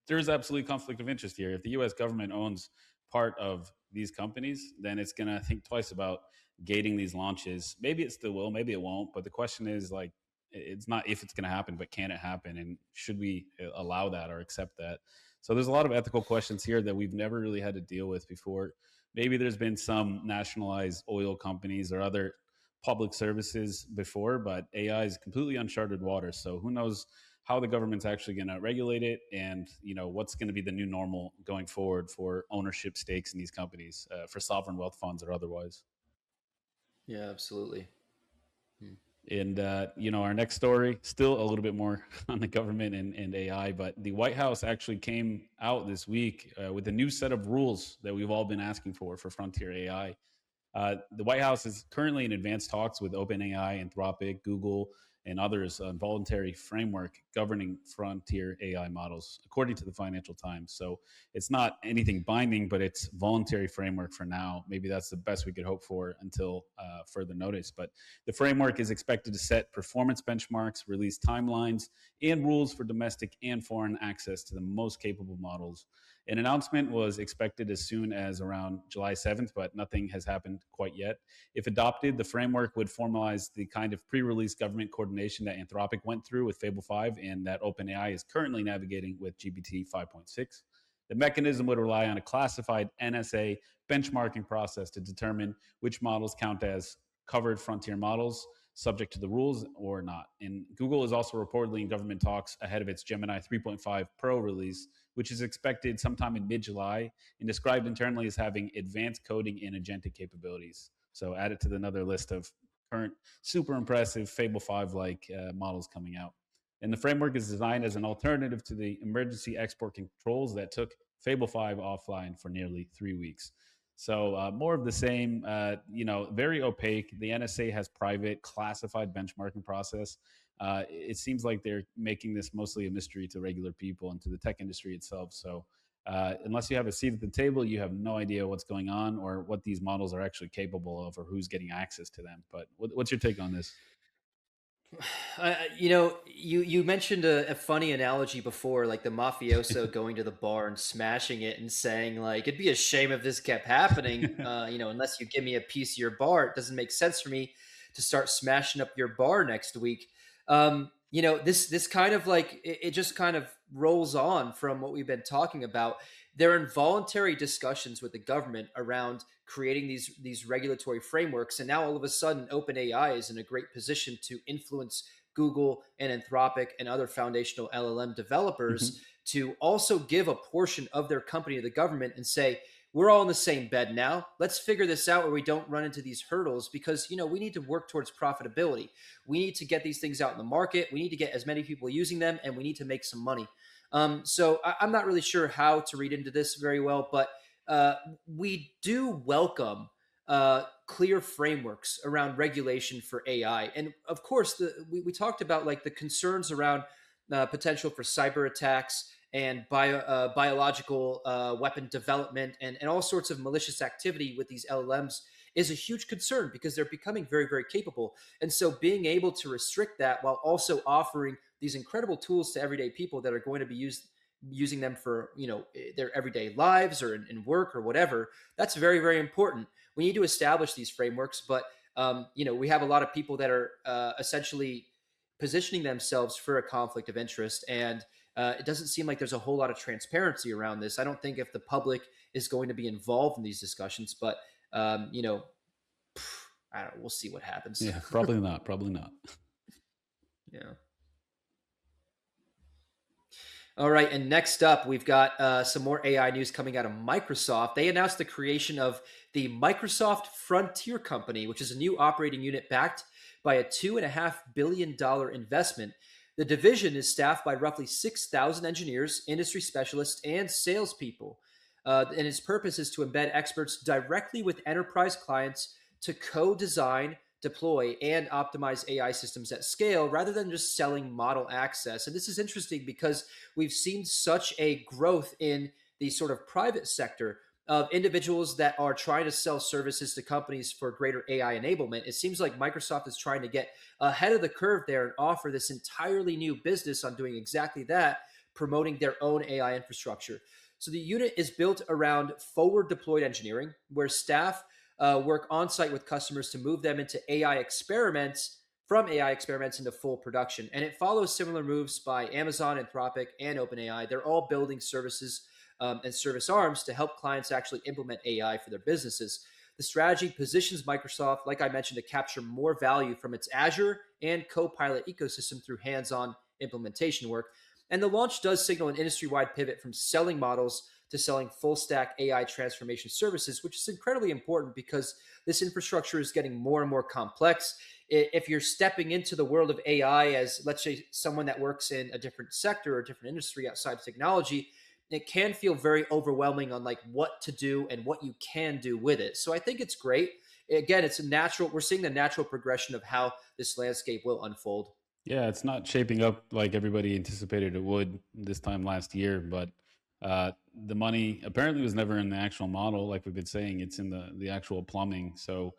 there's absolute conflict of interest here. If the U.S. government owns part of these companies, then it's going to think twice about gating these launches. Maybe it still will, maybe it won't. But the question is like, it's not if it's going to happen, but can it happen? And should we allow that or accept that? So there's a lot of ethical questions here that we've never really had to deal with before. Maybe there's been some nationalized oil companies or other public services before, but AI is completely uncharted waters. So who knows how the government's actually going to regulate it, and what's going to be the new normal going forward for ownership stakes in these companies, for sovereign wealth funds or otherwise. Yeah, absolutely. Hmm. And our next story, still a little bit more on the government and AI, but the White House actually came out this week with a new set of rules that we've all been asking for frontier AI. The White House is currently in advanced talks with OpenAI, Anthropic, Google, and others on voluntary framework governing frontier AI models, according to the Financial Times. So it's not anything binding, but it's voluntary framework for now. Maybe that's the best we could hope for until further notice. But the framework is expected to set performance benchmarks, release timelines, and rules for domestic and foreign access to the most capable models. An announcement was expected as soon as around July 7th, but nothing has happened quite yet. If adopted, the framework would formalize the kind of pre release government coordination that Anthropic went through with Fable 5 and that OpenAI is currently navigating with GPT 5.6. The mechanism would rely on a classified NSA benchmarking process to determine which models count as covered frontier models subject to the rules or not. And Google is also reportedly in government talks ahead of its Gemini 3.5 Pro release, which is expected sometime in mid July and described internally as having advanced coding and agentic capabilities. So added to another list of current super impressive Fable 5 like models coming out. And the framework is designed as an alternative to the emergency export controls that took Fable 5 offline for nearly 3 weeks. So more of the same, very opaque. The NSA has private classified benchmarking process. It seems like they're making this mostly a mystery to regular people and to the tech industry itself. So unless you have a seat at the table, you have no idea what's going on or what these models are actually capable of or who's getting access to them. But what's your take on this? You mentioned a funny analogy before, like the mafioso going to the bar and smashing it and saying like it'd be a shame if this kept happening. Unless you give me a piece of your bar, it doesn't make sense for me to start smashing up your bar next week. This kind of like it just kind of rolls on from what we've been talking about. There are involuntary discussions with the government around creating these regulatory frameworks, and now all of a sudden, OpenAI is in a great position to influence Google and Anthropic and other foundational LLM developers Mhm. to also give a portion of their company to the government and say, we're all in the same bed now. Let's figure this out where we don't run into these hurdles because we need to work towards profitability. We need to get these things out in the market. We need to get as many people using them, and we need to make some money. I'm not really sure how to read into this very well, but uh, we do welcome clear frameworks around regulation for AI. And of course, we talked about like the concerns around potential for cyber attacks and biological weapon development and all sorts of malicious activity with these LLMs is a huge concern because they're becoming very, very capable. And so being able to restrict that while also offering these incredible tools to everyday people that are going to be using them for their everyday lives or in work or whatever, that's very, very important. We need to establish these frameworks, but we have a lot of people that are essentially positioning themselves for a conflict of interest, and it doesn't seem like there's a whole lot of transparency around this. I don't think if the public is going to be involved in these discussions, but um, you know, I don't. We'll see what happens. Yeah, probably not. Probably not. Yeah. All right, and next up, we've got some more AI news coming out of Microsoft. They announced the creation of the Microsoft Frontier Company, which is a new operating unit backed by a $2.5 billion investment. The division is staffed by roughly 6,000 engineers, industry specialists, and salespeople. And its purpose is to embed experts directly with enterprise clients to co design, deploy, and optimize AI systems at scale rather than just selling model access. And this is interesting because we've seen such a growth in the sort of private sector of individuals that are trying to sell services to companies for greater AI enablement. It seems like Microsoft is trying to get ahead of the curve there and offer this entirely new business on doing exactly that, promoting their own AI infrastructure. So the unit is built around forward deployed engineering, where staff work on site with customers to move them into AI experiments from AI experiments into full production. And it follows similar moves by Amazon, Anthropic, and OpenAI. They're all building services and service arms to help clients actually implement AI for their businesses. The strategy positions Microsoft, like I mentioned, to capture more value from its Azure and Copilot ecosystem through hands on implementation work. And the launch does signal an industry wide pivot from selling models to selling full stack AI transformation services, which is incredibly important because this infrastructure is getting more and more complex. If you're stepping into the world of AI as, let's say, someone that works in a different sector or a different industry outside of technology, it can feel very overwhelming on like what to do and what you can do with it. So I think it's great. Again, it's a natural, we're seeing the natural progression of how this landscape will unfold. Yeah, it's not shaping up like everybody anticipated it would this time last year, but the money apparently was never in the actual model, like we've been saying. It's in the actual plumbing. So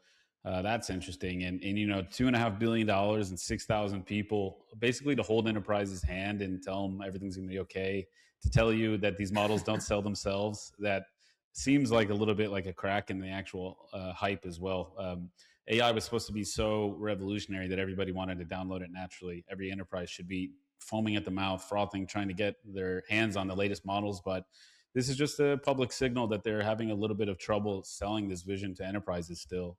that's interesting. And $2.5 billion and 6,000 people, basically to hold enterprises' hand and tell them everything's going to be okay. To tell you that these models don't sell themselves, that seems like a little bit like a crack in the actual hype as well. AI was supposed to be so revolutionary that everybody wanted to download it naturally. Every enterprise should be foaming at the mouth, frothing, trying to get their hands on the latest models. But this is just a public signal that they're having a little bit of trouble selling this vision to enterprises still.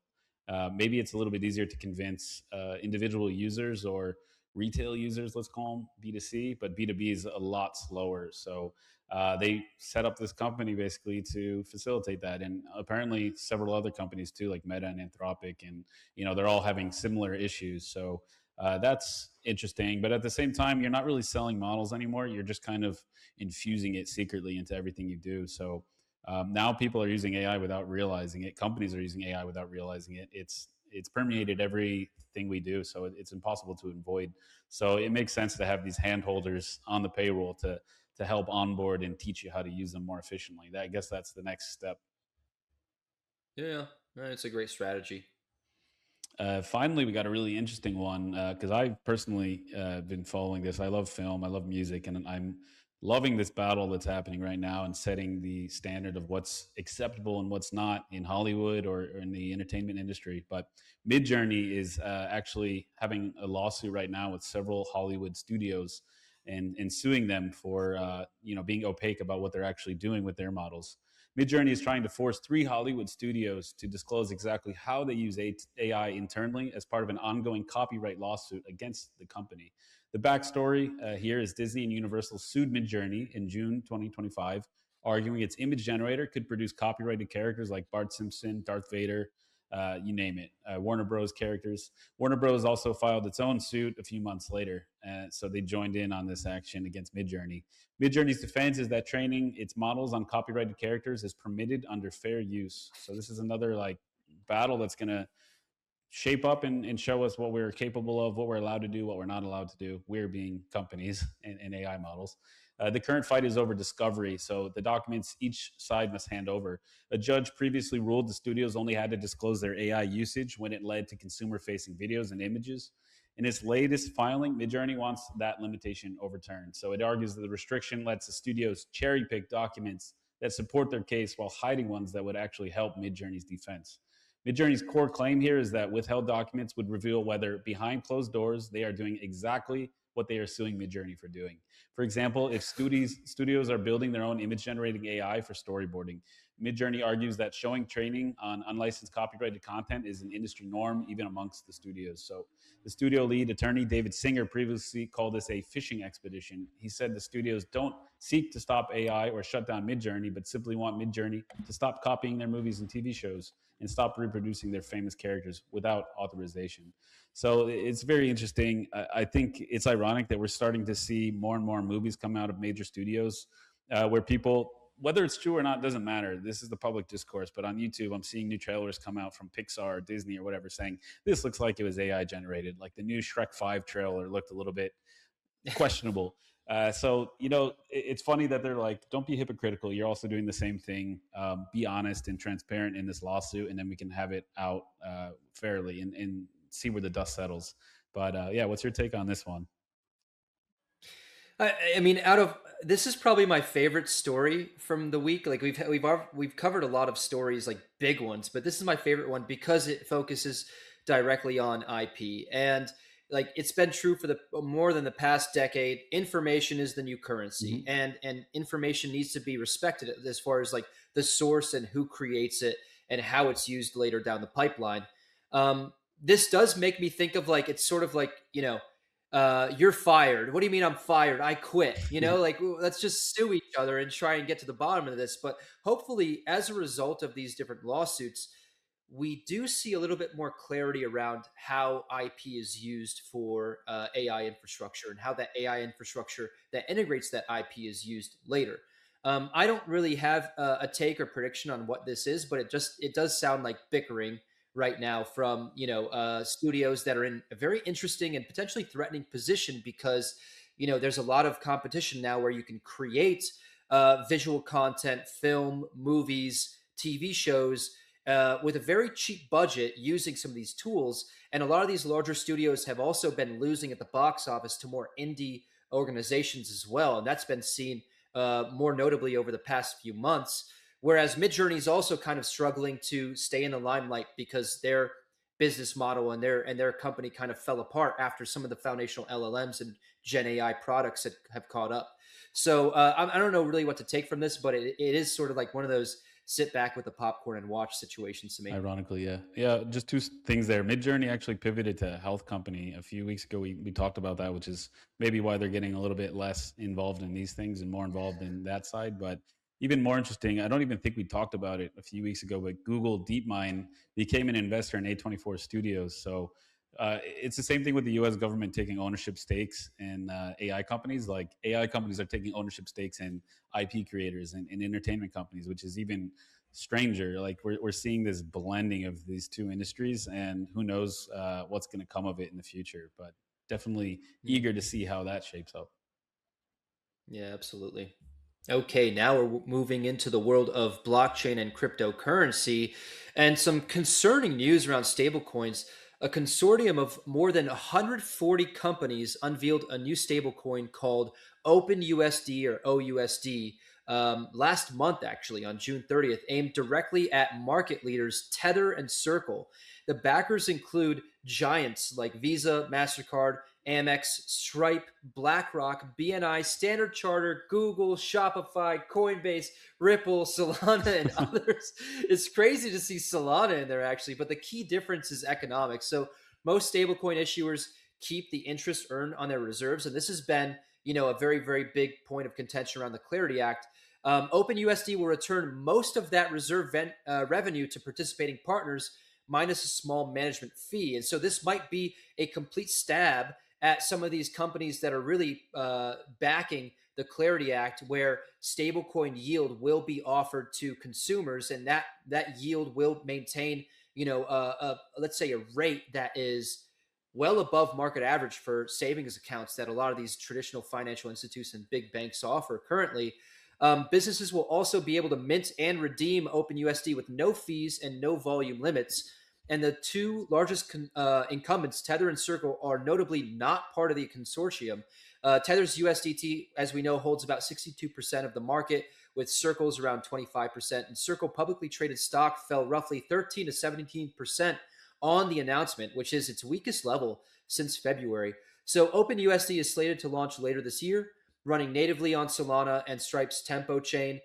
Maybe it's a little bit easier to convince individual users or retail users, let's call them B2C, but B2B is a lot slower. So they set up this company basically to facilitate that, and apparently several other companies too, like Meta and Anthropic, and they're all having similar issues. So that's interesting, but at the same time, you're not really selling models anymore. You're just kind of infusing it secretly into everything you do. So now people are using AI without realizing it. Companies are using AI without realizing it. It's permeated everything we do, so it's impossible to avoid. So it makes sense to have these handholders on the payroll to help onboard and teach you how to use them more efficiently. I guess that's the next step. Yeah, it's a great strategy. Finally, we got a really interesting one because I've personally been following this. I love film, I love music, and I'm loving this battle that's happening right now and setting the standard of what's acceptable and what's not in Hollywood or in the entertainment industry. But Midjourney is actually having a lawsuit right now with several Hollywood studios and suing them for being opaque about what they're actually doing with their models. Midjourney is trying to force three Hollywood studios to disclose exactly how they use AI internally as part of an ongoing copyright lawsuit against the company. The backstory here is Disney and Universal sued Midjourney in June 2025, arguing its image generator could produce copyrighted characters like Bart Simpson, Darth Vader, you name it, Warner Bros. Characters. Warner Bros. Also filed its own suit a few months later, so they joined in on this action against Midjourney. Midjourney's defense is that training its models on copyrighted characters is permitted under fair use. So this is another like battle that's going to shape up and show us what we're capable of, what we're allowed to do, what we're not allowed to do. We're being companies and AI models. The current fight is over discovery, so the documents each side must hand over. A judge previously ruled the studios only had to disclose their AI usage when it led to consumer-facing videos and images. In its latest filing, Midjourney wants that limitation overturned. So it argues that the restriction lets the studios cherry pick documents that support their case while hiding ones that would actually help Midjourney's defense. Midjourney's core claim here is that withheld documents would reveal whether behind closed doors they are doing exactly what they are suing Midjourney for doing. For example, if studios are building their own image generating AI for storyboarding, Midjourney argues that showing training on unlicensed copyrighted content is an industry norm, even amongst the studios. So, the studio lead attorney David Singer previously called this a fishing expedition. He said the studios don't seek to stop AI or shut down Midjourney, but simply want Midjourney to stop copying their movies and TV shows and stop reproducing their famous characters without authorization. So it's very interesting. I think it's ironic that we're starting to see more and more movies come out of major studios where people, whether it's true or not, doesn't matter. This is the public discourse. But on YouTube, I'm seeing new trailers come out from Pixar or Disney or whatever saying this looks like it was AI generated. Like the new Shrek 5 trailer looked a little bit questionable. It's funny that they're like, don't be hypocritical. You're also doing the same thing. Be honest and transparent in this lawsuit, and then we can have it out fairly and see where the dust settles. But yeah, what's your take on this one? I mean, out of this is probably my favorite story from the week. Like we've covered a lot of stories, like big ones, but this is my favorite one because it focuses directly on IP. And like it's been true for the more than the past decade. Information is the new currency, Mm-hmm. and information needs to be respected as far as like the source and who creates it and how it's used later down the pipeline. This does make me think of like it's sort of like you're fired. What do you mean I'm fired? I quit. Like let's just sue each other and try and get to the bottom of this. But hopefully, as a result of these different lawsuits, we do see a little bit more clarity around how IP is used for AI infrastructure and how that AI infrastructure that integrates that IP is used later. I don't really have a take or prediction on what this is, but it does sound like bickering right now from studios that are in a very interesting and potentially threatening position because there's a lot of competition now where you can create visual content, film, movies, TV shows with a very cheap budget using some of these tools. And a lot of these larger studios have also been losing at the box office to more indie organizations as well. And that's been seen more notably over the past few months. Whereas Midjourney is also kind of struggling to stay in the limelight because their business model and their company kind of fell apart after some of the foundational LLMs and Gen AI products that have caught up. So I don't know really what to take from this, but it is sort of like one of those sit back with the popcorn and watch situations to me. Ironically, yeah. Yeah, just two things there. Midjourney actually pivoted to a health company a few weeks ago. We talked about that, which is maybe why they're getting a little bit less involved in these things and more involved in that side. But even more interesting, I don't even think we talked about it a few weeks ago, but Google DeepMind became an investor in A24 Studios. So it's the same thing with the US government taking ownership stakes in AI companies. Like AI companies are taking ownership stakes in IP creators and entertainment companies, which is even stranger. Like we're seeing this blending of these two industries, and who knows what's going to come of it in the future. But definitely Mm. eager to see how that shapes up. Yeah, absolutely. Okay, now we're moving into the world of blockchain and cryptocurrency and some concerning news around stablecoins. A consortium of more than 140 companies unveiled a new stablecoin called Open USD or OUSD last month, actually, on June 30th, aimed directly at market leaders Tether and Circle. The backers include giants like Visa, Mastercard, Amex, Stripe, BlackRock, BNI, Standard Chartered, Google, Shopify, Coinbase, Ripple, Solana, and others. It's crazy to see Solana in there actually, but the key difference is economics. So most stablecoin issuers keep the interest earned on their reserves, and this has been, a very, very big point of contention around the Clarity Act. OpenUSD will return most of that reserve revenue to participating partners, minus a small management fee. And so this might be a complete stab at some of these companies that are really backing the Clarity Act, where stablecoin yield will be offered to consumers, and that yield will maintain, let's say, a rate that is well above market average for savings accounts that a lot of these traditional financial institutions and big banks offer currently. Businesses will also be able to mint and redeem OpenUSD with no fees and no volume limits. And the two largest incumbents, Tether and Circle, are notably not part of the consortium. Tether's USDT, as we know, holds about 62% of the market, with Circle's around 25%. And Circle publicly traded stock fell roughly 13 to 17% on the announcement, which is its weakest level since February. So OpenUSD is slated to launch later this year, running natively on Solana and Stripe's Tempo chain,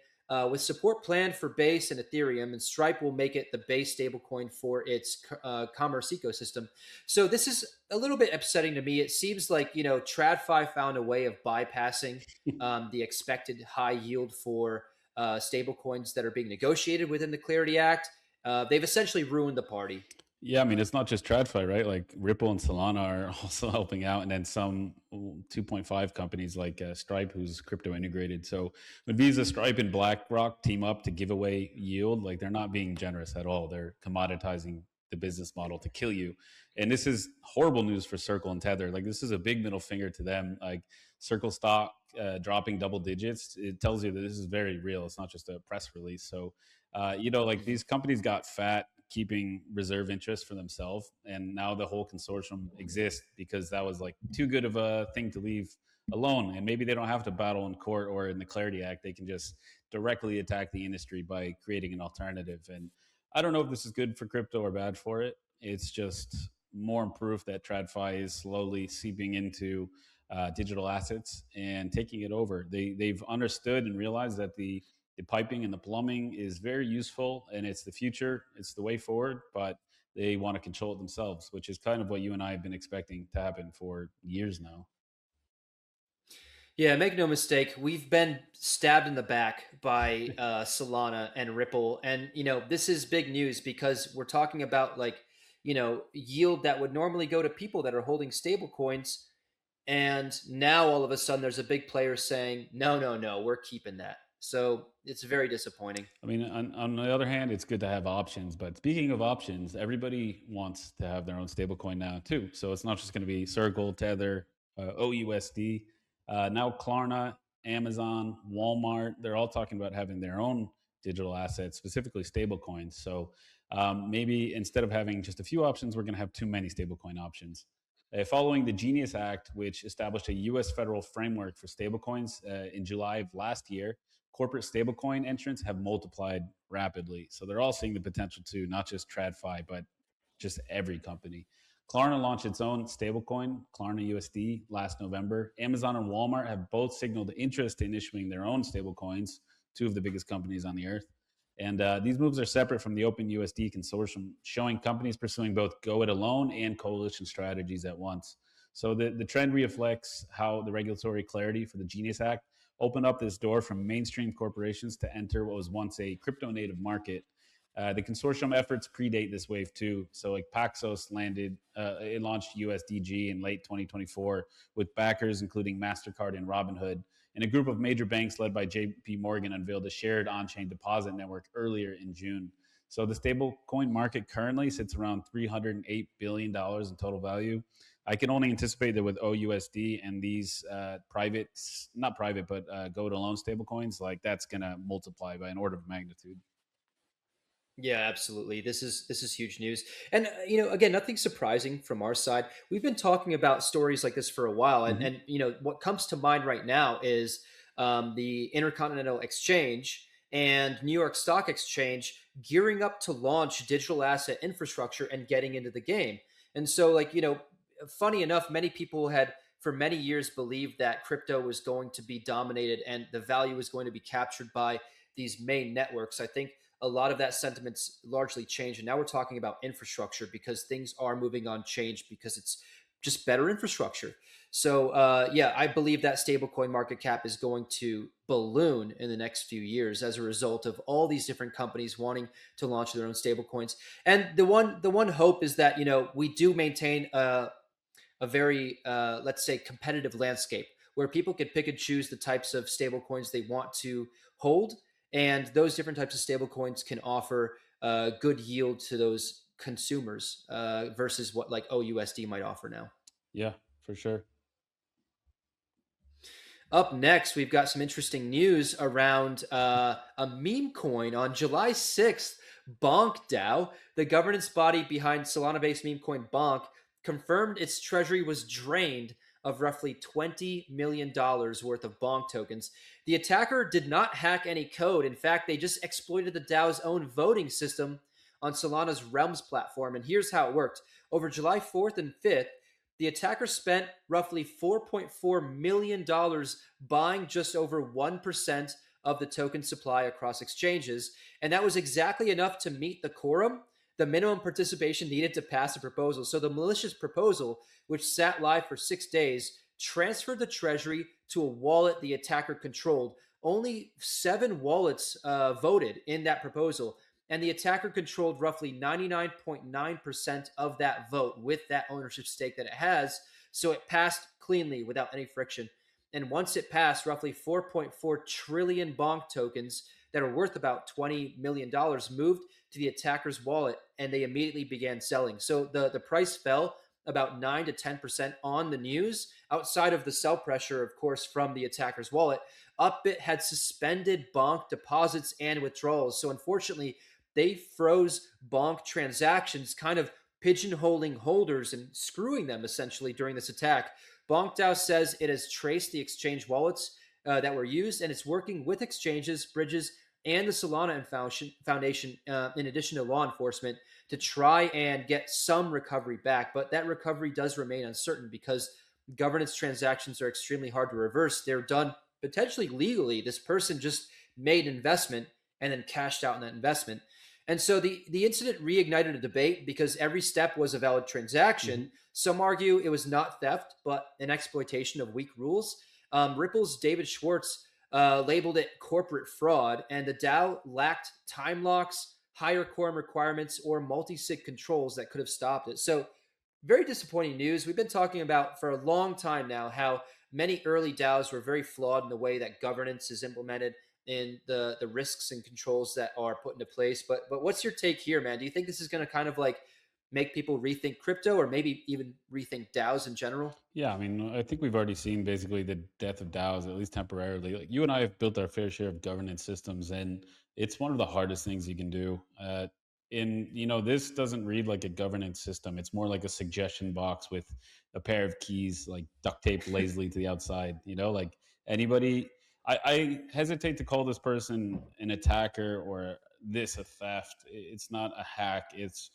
with support planned for Base and Ethereum, and Stripe will make it the base stablecoin for its commerce ecosystem. So this is a little bit upsetting to me. It seems like, TradFi found a way of bypassing the expected high yield for stablecoins that are being negotiated within the Clarity Act. They've essentially ruined the party. Yeah, I mean, it's not just TradFi, right? Like Ripple and Solana are also helping out, and then some 2.5 companies like Stripe, who's crypto integrated. So when Visa, Stripe, and BlackRock team up to give away yield, like they're not being generous at all. They're commoditizing the business model to kill you. And this is horrible news for Circle and Tether. Like this is a big middle finger to them. Like Circle stock dropping double digits, it tells you that this is very real. It's not just a press release. So, like these companies got fat keeping reserve interest for themselves, and now the whole consortium exists because that was like too good of a thing to leave alone. And maybe they don't have to battle in court or in the Clarity Act. They can just directly attack the industry by creating an alternative. And I don't know if this is good for crypto or bad for it. It's just more proof that TradFi is slowly seeping into digital assets and taking it over. They've understood and realized that the piping and the plumbing is very useful, and it's the future, it's the way forward, but they want to control it themselves, which is kind of what you and I have been expecting to happen for years now. Yeah, make no mistake, we've been stabbed in the back by Solana and Ripple, and this is big news because we're talking about like yield that would normally go to people that are holding stable coins, and now all of a sudden there's a big player saying no, no, no, we're keeping that. So it's very disappointing. I mean, on the other hand, it's good to have options. But speaking of options, everybody wants to have their own stablecoin now too. So it's not just going to be Circle, Tether, OUSD. Now Klarna, Amazon, Walmart—they're all talking about having their own digital assets, specifically stablecoins. So maybe instead of having just a few options, we're going to have too many stablecoin options. Following the Genius Act, which established a U.S. federal framework for stablecoins in July of last year, corporate stablecoin entrants have multiplied rapidly. So they're all seeing the potential to not just TradFi, but just every company. Klarna launched its own stablecoin, Klarna USD, last November. Amazon and Walmart have both signaled interest in issuing their own stablecoins, two of the biggest companies on the earth. And these moves are separate from the Open USD consortium, showing companies pursuing both go it alone and coalition strategies at once. So the trend reflects how the regulatory clarity for the Genius Act opened up this door from mainstream corporations to enter what was once a crypto native market. The consortium efforts predate this wave too. So like Paxos it launched USDG in late 2024 with backers including Mastercard and Robinhood. And a group of major banks led by JP Morgan unveiled a shared on-chain deposit network earlier in June. So the stablecoin market currently sits around $308 billion in total value. I can only anticipate that with OUSD and these not private, but go-it-alone stablecoins, like that's going to multiply by an order of magnitude. Yeah, absolutely. This is huge news, and again, nothing surprising from our side. We've been talking about stories like this for a while, and Hmm. what comes to mind right now is the Intercontinental Exchange and New York Stock Exchange gearing up to launch digital asset infrastructure and getting into the game. And so, funny enough, many people had for many years believed that crypto was going to be dominated and the value was going to be captured by these main networks. I think a lot of that sentiment's largely changed. And now we're talking about infrastructure because things are moving on change because it's just better infrastructure. So, yeah, I believe that stablecoin market cap is going to balloon in the next few years as a result of all these different companies wanting to launch their own stablecoins. And the one hope is that we do maintain a very, let's say, competitive landscape where people could pick and choose the types of stable coins they want to hold. And those different types of stable coins can offer good yield to those consumers versus what like OUSD might offer now. Yeah, for sure. Up next, we've got some interesting news around a meme coin on July 6th. Bonk DAO, the governance body behind Solana based meme coin Bonk, confirmed its treasury was drained of roughly $20 million worth of Bonk tokens. The attacker did not hack any code. In fact, they just exploited the DAO's own voting system on Solana's Realms platform. And here's how it worked. Over July 4th and 5th, the attacker spent roughly $4.4 million buying just over 1% of the token supply across exchanges. And that was exactly enough to meet the quorum, the minimum participation needed to pass a proposal. So the malicious proposal, which sat live for 6 days, transferred the treasury to a wallet the attacker controlled. Only 7 wallets voted in that proposal, and the attacker controlled roughly 99.9% of that vote with that ownership stake that it has. So it passed cleanly without any friction. And once it passed, roughly 4.4 trillion Bonk tokens that are worth about $20 million moved to the attacker's wallet, and they immediately began selling. So the price fell about 9 to 10% on the news, outside of the sell pressure, of course, from the attacker's wallet. Upbit had suspended Bonk deposits and withdrawals. So unfortunately, they froze Bonk transactions, kind of pigeonholing holders and screwing them essentially during this attack. BonkDAO says it has traced the exchange wallets that were used, and it's working with exchanges, bridges, and the Solana Foundation, in addition to law enforcement, to try and get some recovery back. But that recovery does remain uncertain because governance transactions are extremely hard to reverse. They're done potentially legally. This person just made an investment and then cashed out on that investment. And so the incident reignited a debate because every step was a valid transaction. Hmm. Some argue it was not theft, but an exploitation of weak rules. Ripple's David Schwartz labeled it corporate fraud, and the DAO lacked time locks, higher quorum requirements, or multi-sig controls that could have stopped it. So, very disappointing news. We've been talking about for a long time now how many early DAOs were very flawed in the way that governance is implemented in the risks and controls that are put into place. But what's your take here, man? Do you think this is going to kind of like make people rethink crypto or maybe even rethink DAOs in general? Yeah, I mean, I think we've already seen basically the death of DAOs, at least temporarily. Like you and I have built our fair share of governance systems, and it's one of the hardest things you can do. This doesn't read like a governance system. It's more like a suggestion box with a pair of keys, like duct taped lazily to the outside. Like anybody, I hesitate to call this person an attacker or this a theft. It's not a hack. It's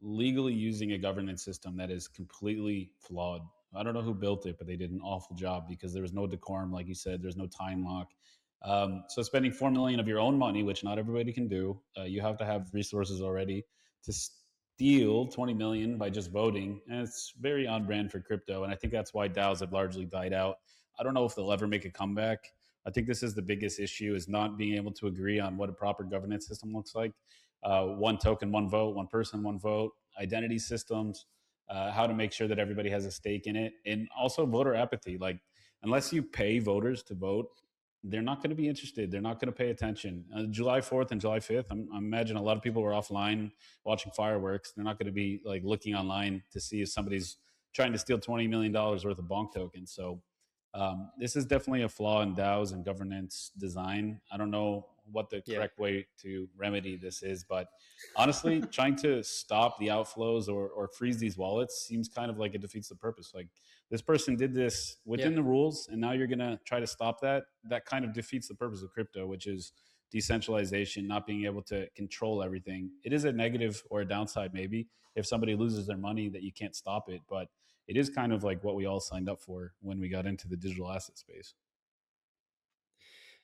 legally using a governance system that is completely flawed. I don't know who built it, but they did an awful job because there was no decorum, like you said. There's no time lock. So spending 4 million of your own money, which not everybody can do, you have to have resources already to steal 20 million by just voting, and it's very on brand for crypto. And I think that's why DAOs have largely died out. I don't know if they'll ever make a comeback. I think this is the biggest issue: is not being able to agree on what a proper governance system looks like. One token, one vote, one person, one vote, identity systems, how to make sure that everybody has a stake in it, and also voter apathy. Like, unless you pay voters to vote, they're not going to be interested. They're not going to pay attention. July 4th and July 5th, I imagine a lot of people were offline watching fireworks. They're not going to be like looking online to see if somebody's trying to steal $20 million worth of bonk tokens. So this is definitely a flaw in DAOs and governance design. I don't know what the Yeah. correct way to remedy this is. But honestly, trying to stop the outflows or freeze these wallets seems kind of like it defeats the purpose. Like this person did this Yeah. within the rules, and now you're going to try to stop that. That kind of defeats the purpose of crypto, which is decentralization, not being able to control everything. It is a negative or a downside, maybe, if somebody loses their money that you can't stop it. But it is kind of like what we all signed up for when we got into the digital asset space.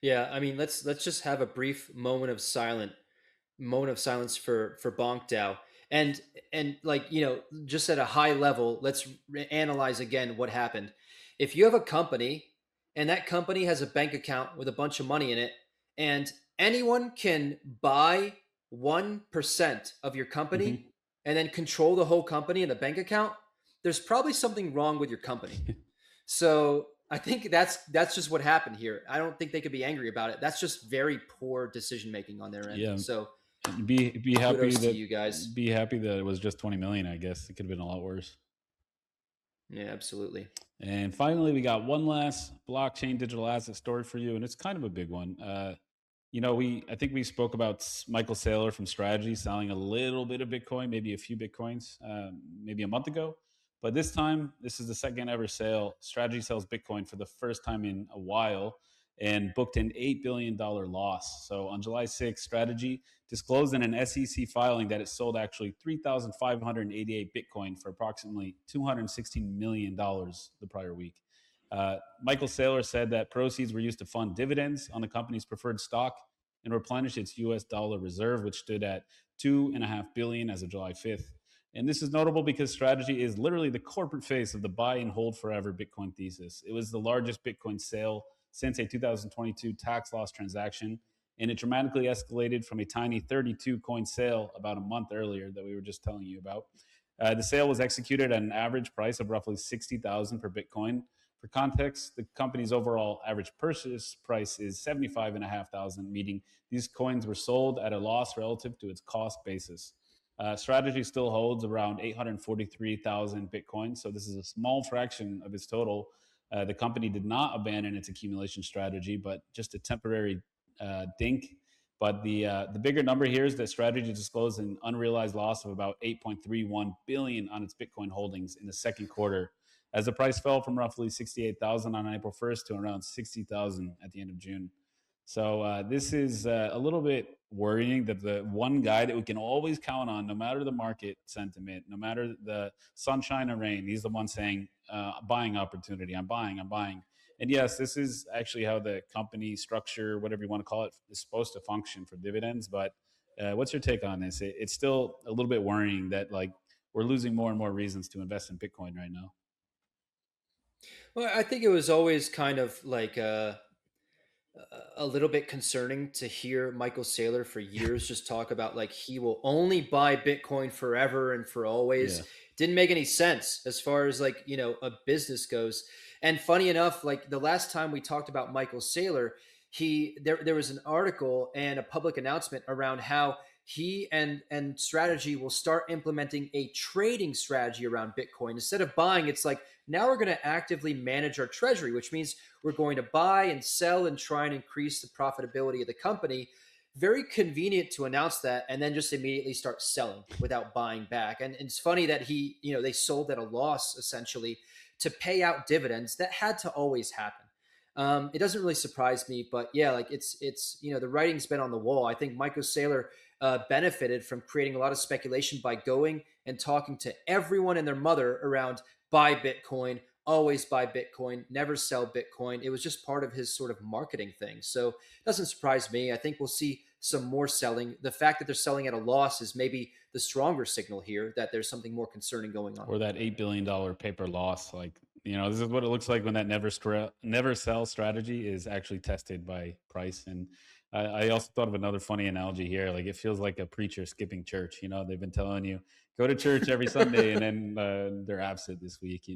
Yeah. I mean, let's just have a brief moment of silence for Bonk Dao. And like, just at a high level, let's analyze again what happened. If you have a company and that company has a bank account with a bunch of money in it, and anyone can buy 1% of your company Hmm. and then control the whole company in the bank account, there's probably something wrong with your company. So I think that's just what happened here. I don't think they could be angry about it. That's just very poor decision making on their end. Yeah, So be happy kudos to that you guys. it was just 20 million. I guess it could have been a lot worse. Yeah, absolutely. And finally, we got one last blockchain digital asset story for you, and it's kind of a big one. I think we spoke about Michael Saylor from Strategy selling a little bit of Bitcoin, maybe a few Bitcoins, maybe a month ago. But this time, this is the second ever sale. Strategy sells Bitcoin for the first time in a while and booked an $8 billion loss. So on July 6th, Strategy disclosed in an SEC filing that it sold actually 3,588 Bitcoin for approximately $216 million the prior week. Michael Saylor said that proceeds were used to fund dividends on the company's preferred stock and replenish its U.S. dollar reserve, which stood at $2.5 billion as of July 5th. And this is notable because Strategy is literally the corporate face of the buy and hold forever Bitcoin thesis. It was the largest Bitcoin sale since a 2022 tax loss transaction, and it dramatically escalated from a tiny 32 coin sale about a month earlier that we were just telling you about. The sale was executed at an average price of roughly 60,000 per Bitcoin. For context, the company's overall average purchase price is 75,500, meaning these coins were sold at a loss relative to its cost basis. Strategy still holds around 843,000 Bitcoin, so this is a small fraction of its total. The company did not abandon its accumulation strategy, but just a temporary dink. But the bigger number here is that Strategy disclosed an unrealized loss of about 8.31 billion on its Bitcoin holdings in the second quarter, as the price fell from roughly 68,000 on April 1st to around 60,000 at the end of June. So this is a little bit worrying that the one guy that we can always count on, no matter the market sentiment, no matter the sunshine or rain, he's the one saying, buying opportunity, I'm buying, I'm buying. And yes, this is actually how the company structure, whatever you want to call it, is supposed to function for dividends. But what's your take on this? It's still a little bit worrying that like we're losing more and more reasons to invest in Bitcoin right now. Well, I think it was always kind of like a little bit concerning to hear Michael Saylor for years just talk about like he will only buy Bitcoin forever and for always. Yeah. Didn't make any sense as far as like, a business goes. And funny enough, like the last time we talked about Michael Saylor, there was an article and a public announcement around how he and strategy will start implementing a trading strategy around Bitcoin. Instead of buying, it's like now we're going to actively manage our treasury, which means we're going to buy and sell and try and increase the profitability of the company. Very convenient to announce that and then just immediately start selling without buying back. And it's funny that they sold at a loss essentially to pay out dividends that had to always happen. It doesn't really surprise me, but yeah, like it's the writing's been on the wall. I think Michael Saylor benefited from creating a lot of speculation by going and talking to everyone and their mother around buy Bitcoin, always buy Bitcoin, never sell Bitcoin. It was just part of his sort of marketing thing. So it doesn't surprise me. I think we'll see some more selling. The fact that they're selling at a loss is maybe the stronger signal here that there's something more concerning going on. Or that $8 billion paper loss. Like, this is what it looks like when that never sell strategy is actually tested by price. And I also thought of another funny analogy here. Like, it feels like a preacher skipping church. They've been telling you go to church every Sunday, and then they're absent this week.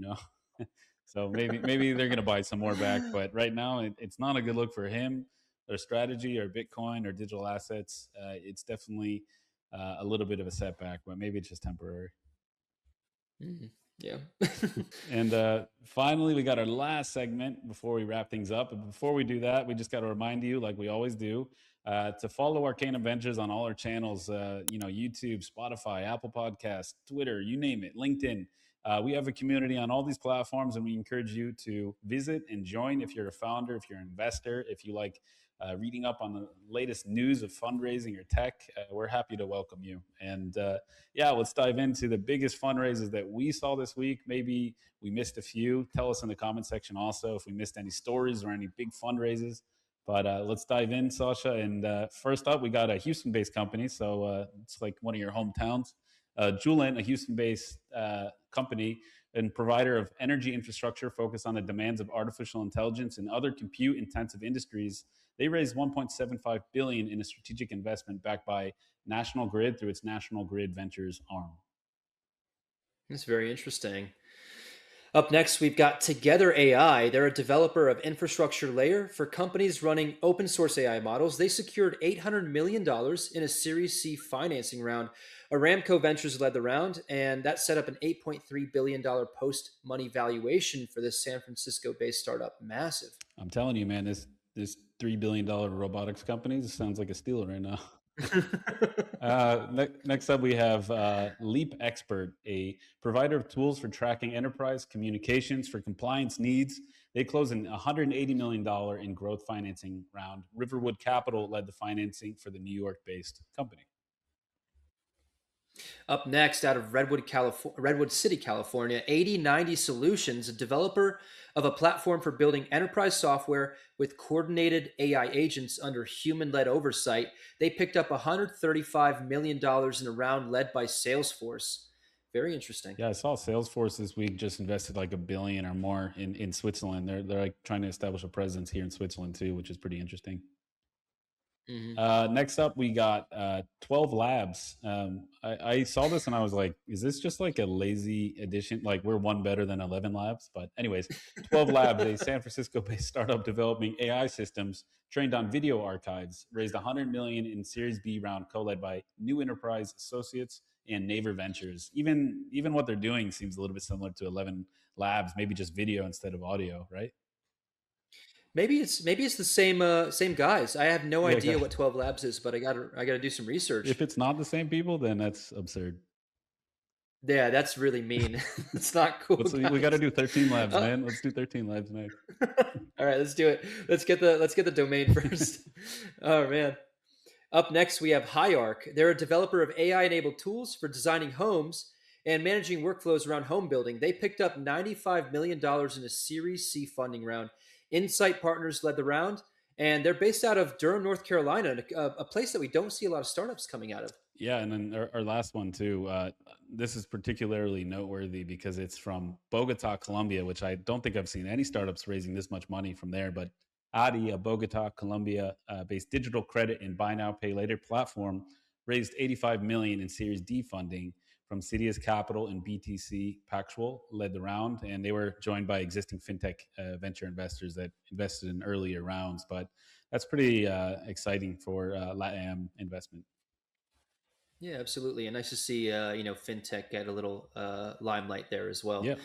So maybe they're going to buy some more back. But right now, it's not a good look for him, or strategy, or Bitcoin, or digital assets. It's definitely a little bit of a setback, but maybe it's just temporary. Mhm. Yeah. And finally, we got our last segment before we wrap things up. But before we do that, we just got to remind you, like we always do, To follow Arcanum Ventures on all our channels, YouTube, Spotify, Apple Podcasts, Twitter, you name it, LinkedIn. We have a community on all these platforms, and we encourage you to visit and join if you're a founder, if you're an investor, if you like reading up on the latest news of fundraising or tech. We're happy to welcome you. And let's dive into the biggest fundraisers that we saw this week. Maybe we missed a few. Tell us in the comment section also if we missed any stories or any big fundraisers. But let's dive in, Sasha. And first up, we got a Houston-based company. So it's like one of your hometowns. Julian, a Houston-based company and provider of energy infrastructure focused on the demands of artificial intelligence and other compute-intensive industries. They raised $1.75 billion in a strategic investment backed by National Grid through its National Grid Ventures arm. That's very interesting. Up next, we've got Together AI. They're a developer of infrastructure layer for companies running open source AI models. They secured $800 million in a Series C financing round. Aramco Ventures led the round, and that set up an $8.3 billion post-money valuation for this San Francisco-based startup. Massive. I'm telling you, man, this $3 billion robotics company sounds like a steal right now. Next up, we have Leap Expert, a provider of tools for tracking enterprise communications for compliance needs. They closed an $180 million in growth financing round. Riverwood Capital led the financing for the New York-based company. Up next, out of Redwood City, California, 8090 Solutions, a developer of a platform for building enterprise software with coordinated AI agents under human-led oversight. They picked up $135 million in a round led by Salesforce. Very interesting. Yeah, I saw Salesforce this week just invested like $1 billion or more in Switzerland. They're like trying to establish a presence here in Switzerland too, which is pretty interesting. Mm-hmm. Next up, we got 12 Labs. I saw this and I was like, is this just like a lazy addition? Like we're one better than 11 Labs. But anyways, 12 Labs, a San Francisco-based startup developing AI systems trained on video archives, raised $100 million in Series B round co-led by New Enterprise Associates and Naver Ventures. Even what they're doing seems a little bit similar to 11 Labs, maybe just video instead of audio, right? Maybe it's the same guys. I have no idea what 12 Labs is, but I gotta do some research. If it's not the same people, then that's absurd. Yeah, that's really mean. It's not cool. We got to do 13 Labs, man. Let's do 13 Labs next. All right, let's do it. Let's get the domain first. Oh man. Up next, we have HiArc. They're a developer of AI-enabled tools for designing homes and managing workflows around home building. They picked up $95 million in a Series C funding round. Insight Partners led the round, and they're based out of Durham, North Carolina, a place that we don't see a lot of startups coming out of. Yeah, and then our last one too. This is particularly noteworthy because it's from Bogota, Colombia, which I don't think I've seen any startups raising this much money from there. But Adi, a Bogota, Colombia-based digital credit and buy now, pay later platform, raised $85 million in Series D funding from Citius Capital and BTC Pactual led the round, and they were joined by existing fintech venture investors that invested in earlier rounds. But that's pretty exciting for LATAM investment. Yeah, absolutely, and nice to see fintech get a little limelight there as well. Yeah.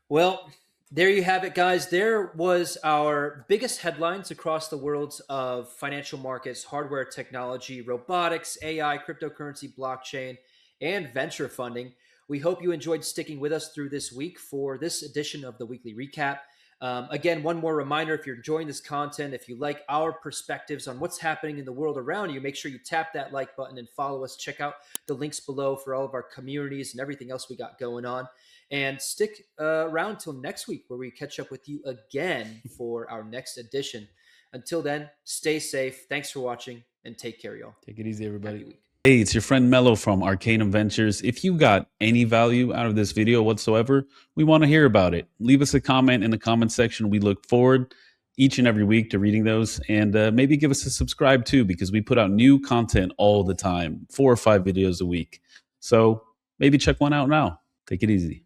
Well, there you have it, guys. There was our biggest headlines across the worlds of financial markets, hardware technology, robotics, AI, cryptocurrency, blockchain, and venture funding. We hope you enjoyed sticking with us through this week for this edition of the Weekly Recap. Again, one more reminder, if you're enjoying this content, if you like our perspectives on what's happening in the world around you, make sure you tap that like button and follow us. Check out the links below for all of our communities and everything else we got going on. And stick around till next week where we catch up with you again for our next edition. Until then, stay safe. Thanks for watching and take care, y'all. Take it easy, everybody. Hey, it's your friend Mello from Arcanum Ventures. If you got any value out of this video whatsoever, we want to hear about it. Leave us a comment in the comment section. We look forward each and every week to reading those, and maybe give us a subscribe too, because we put out new content all the time, 4 or 5 videos a week. So maybe check one out now. Take it easy.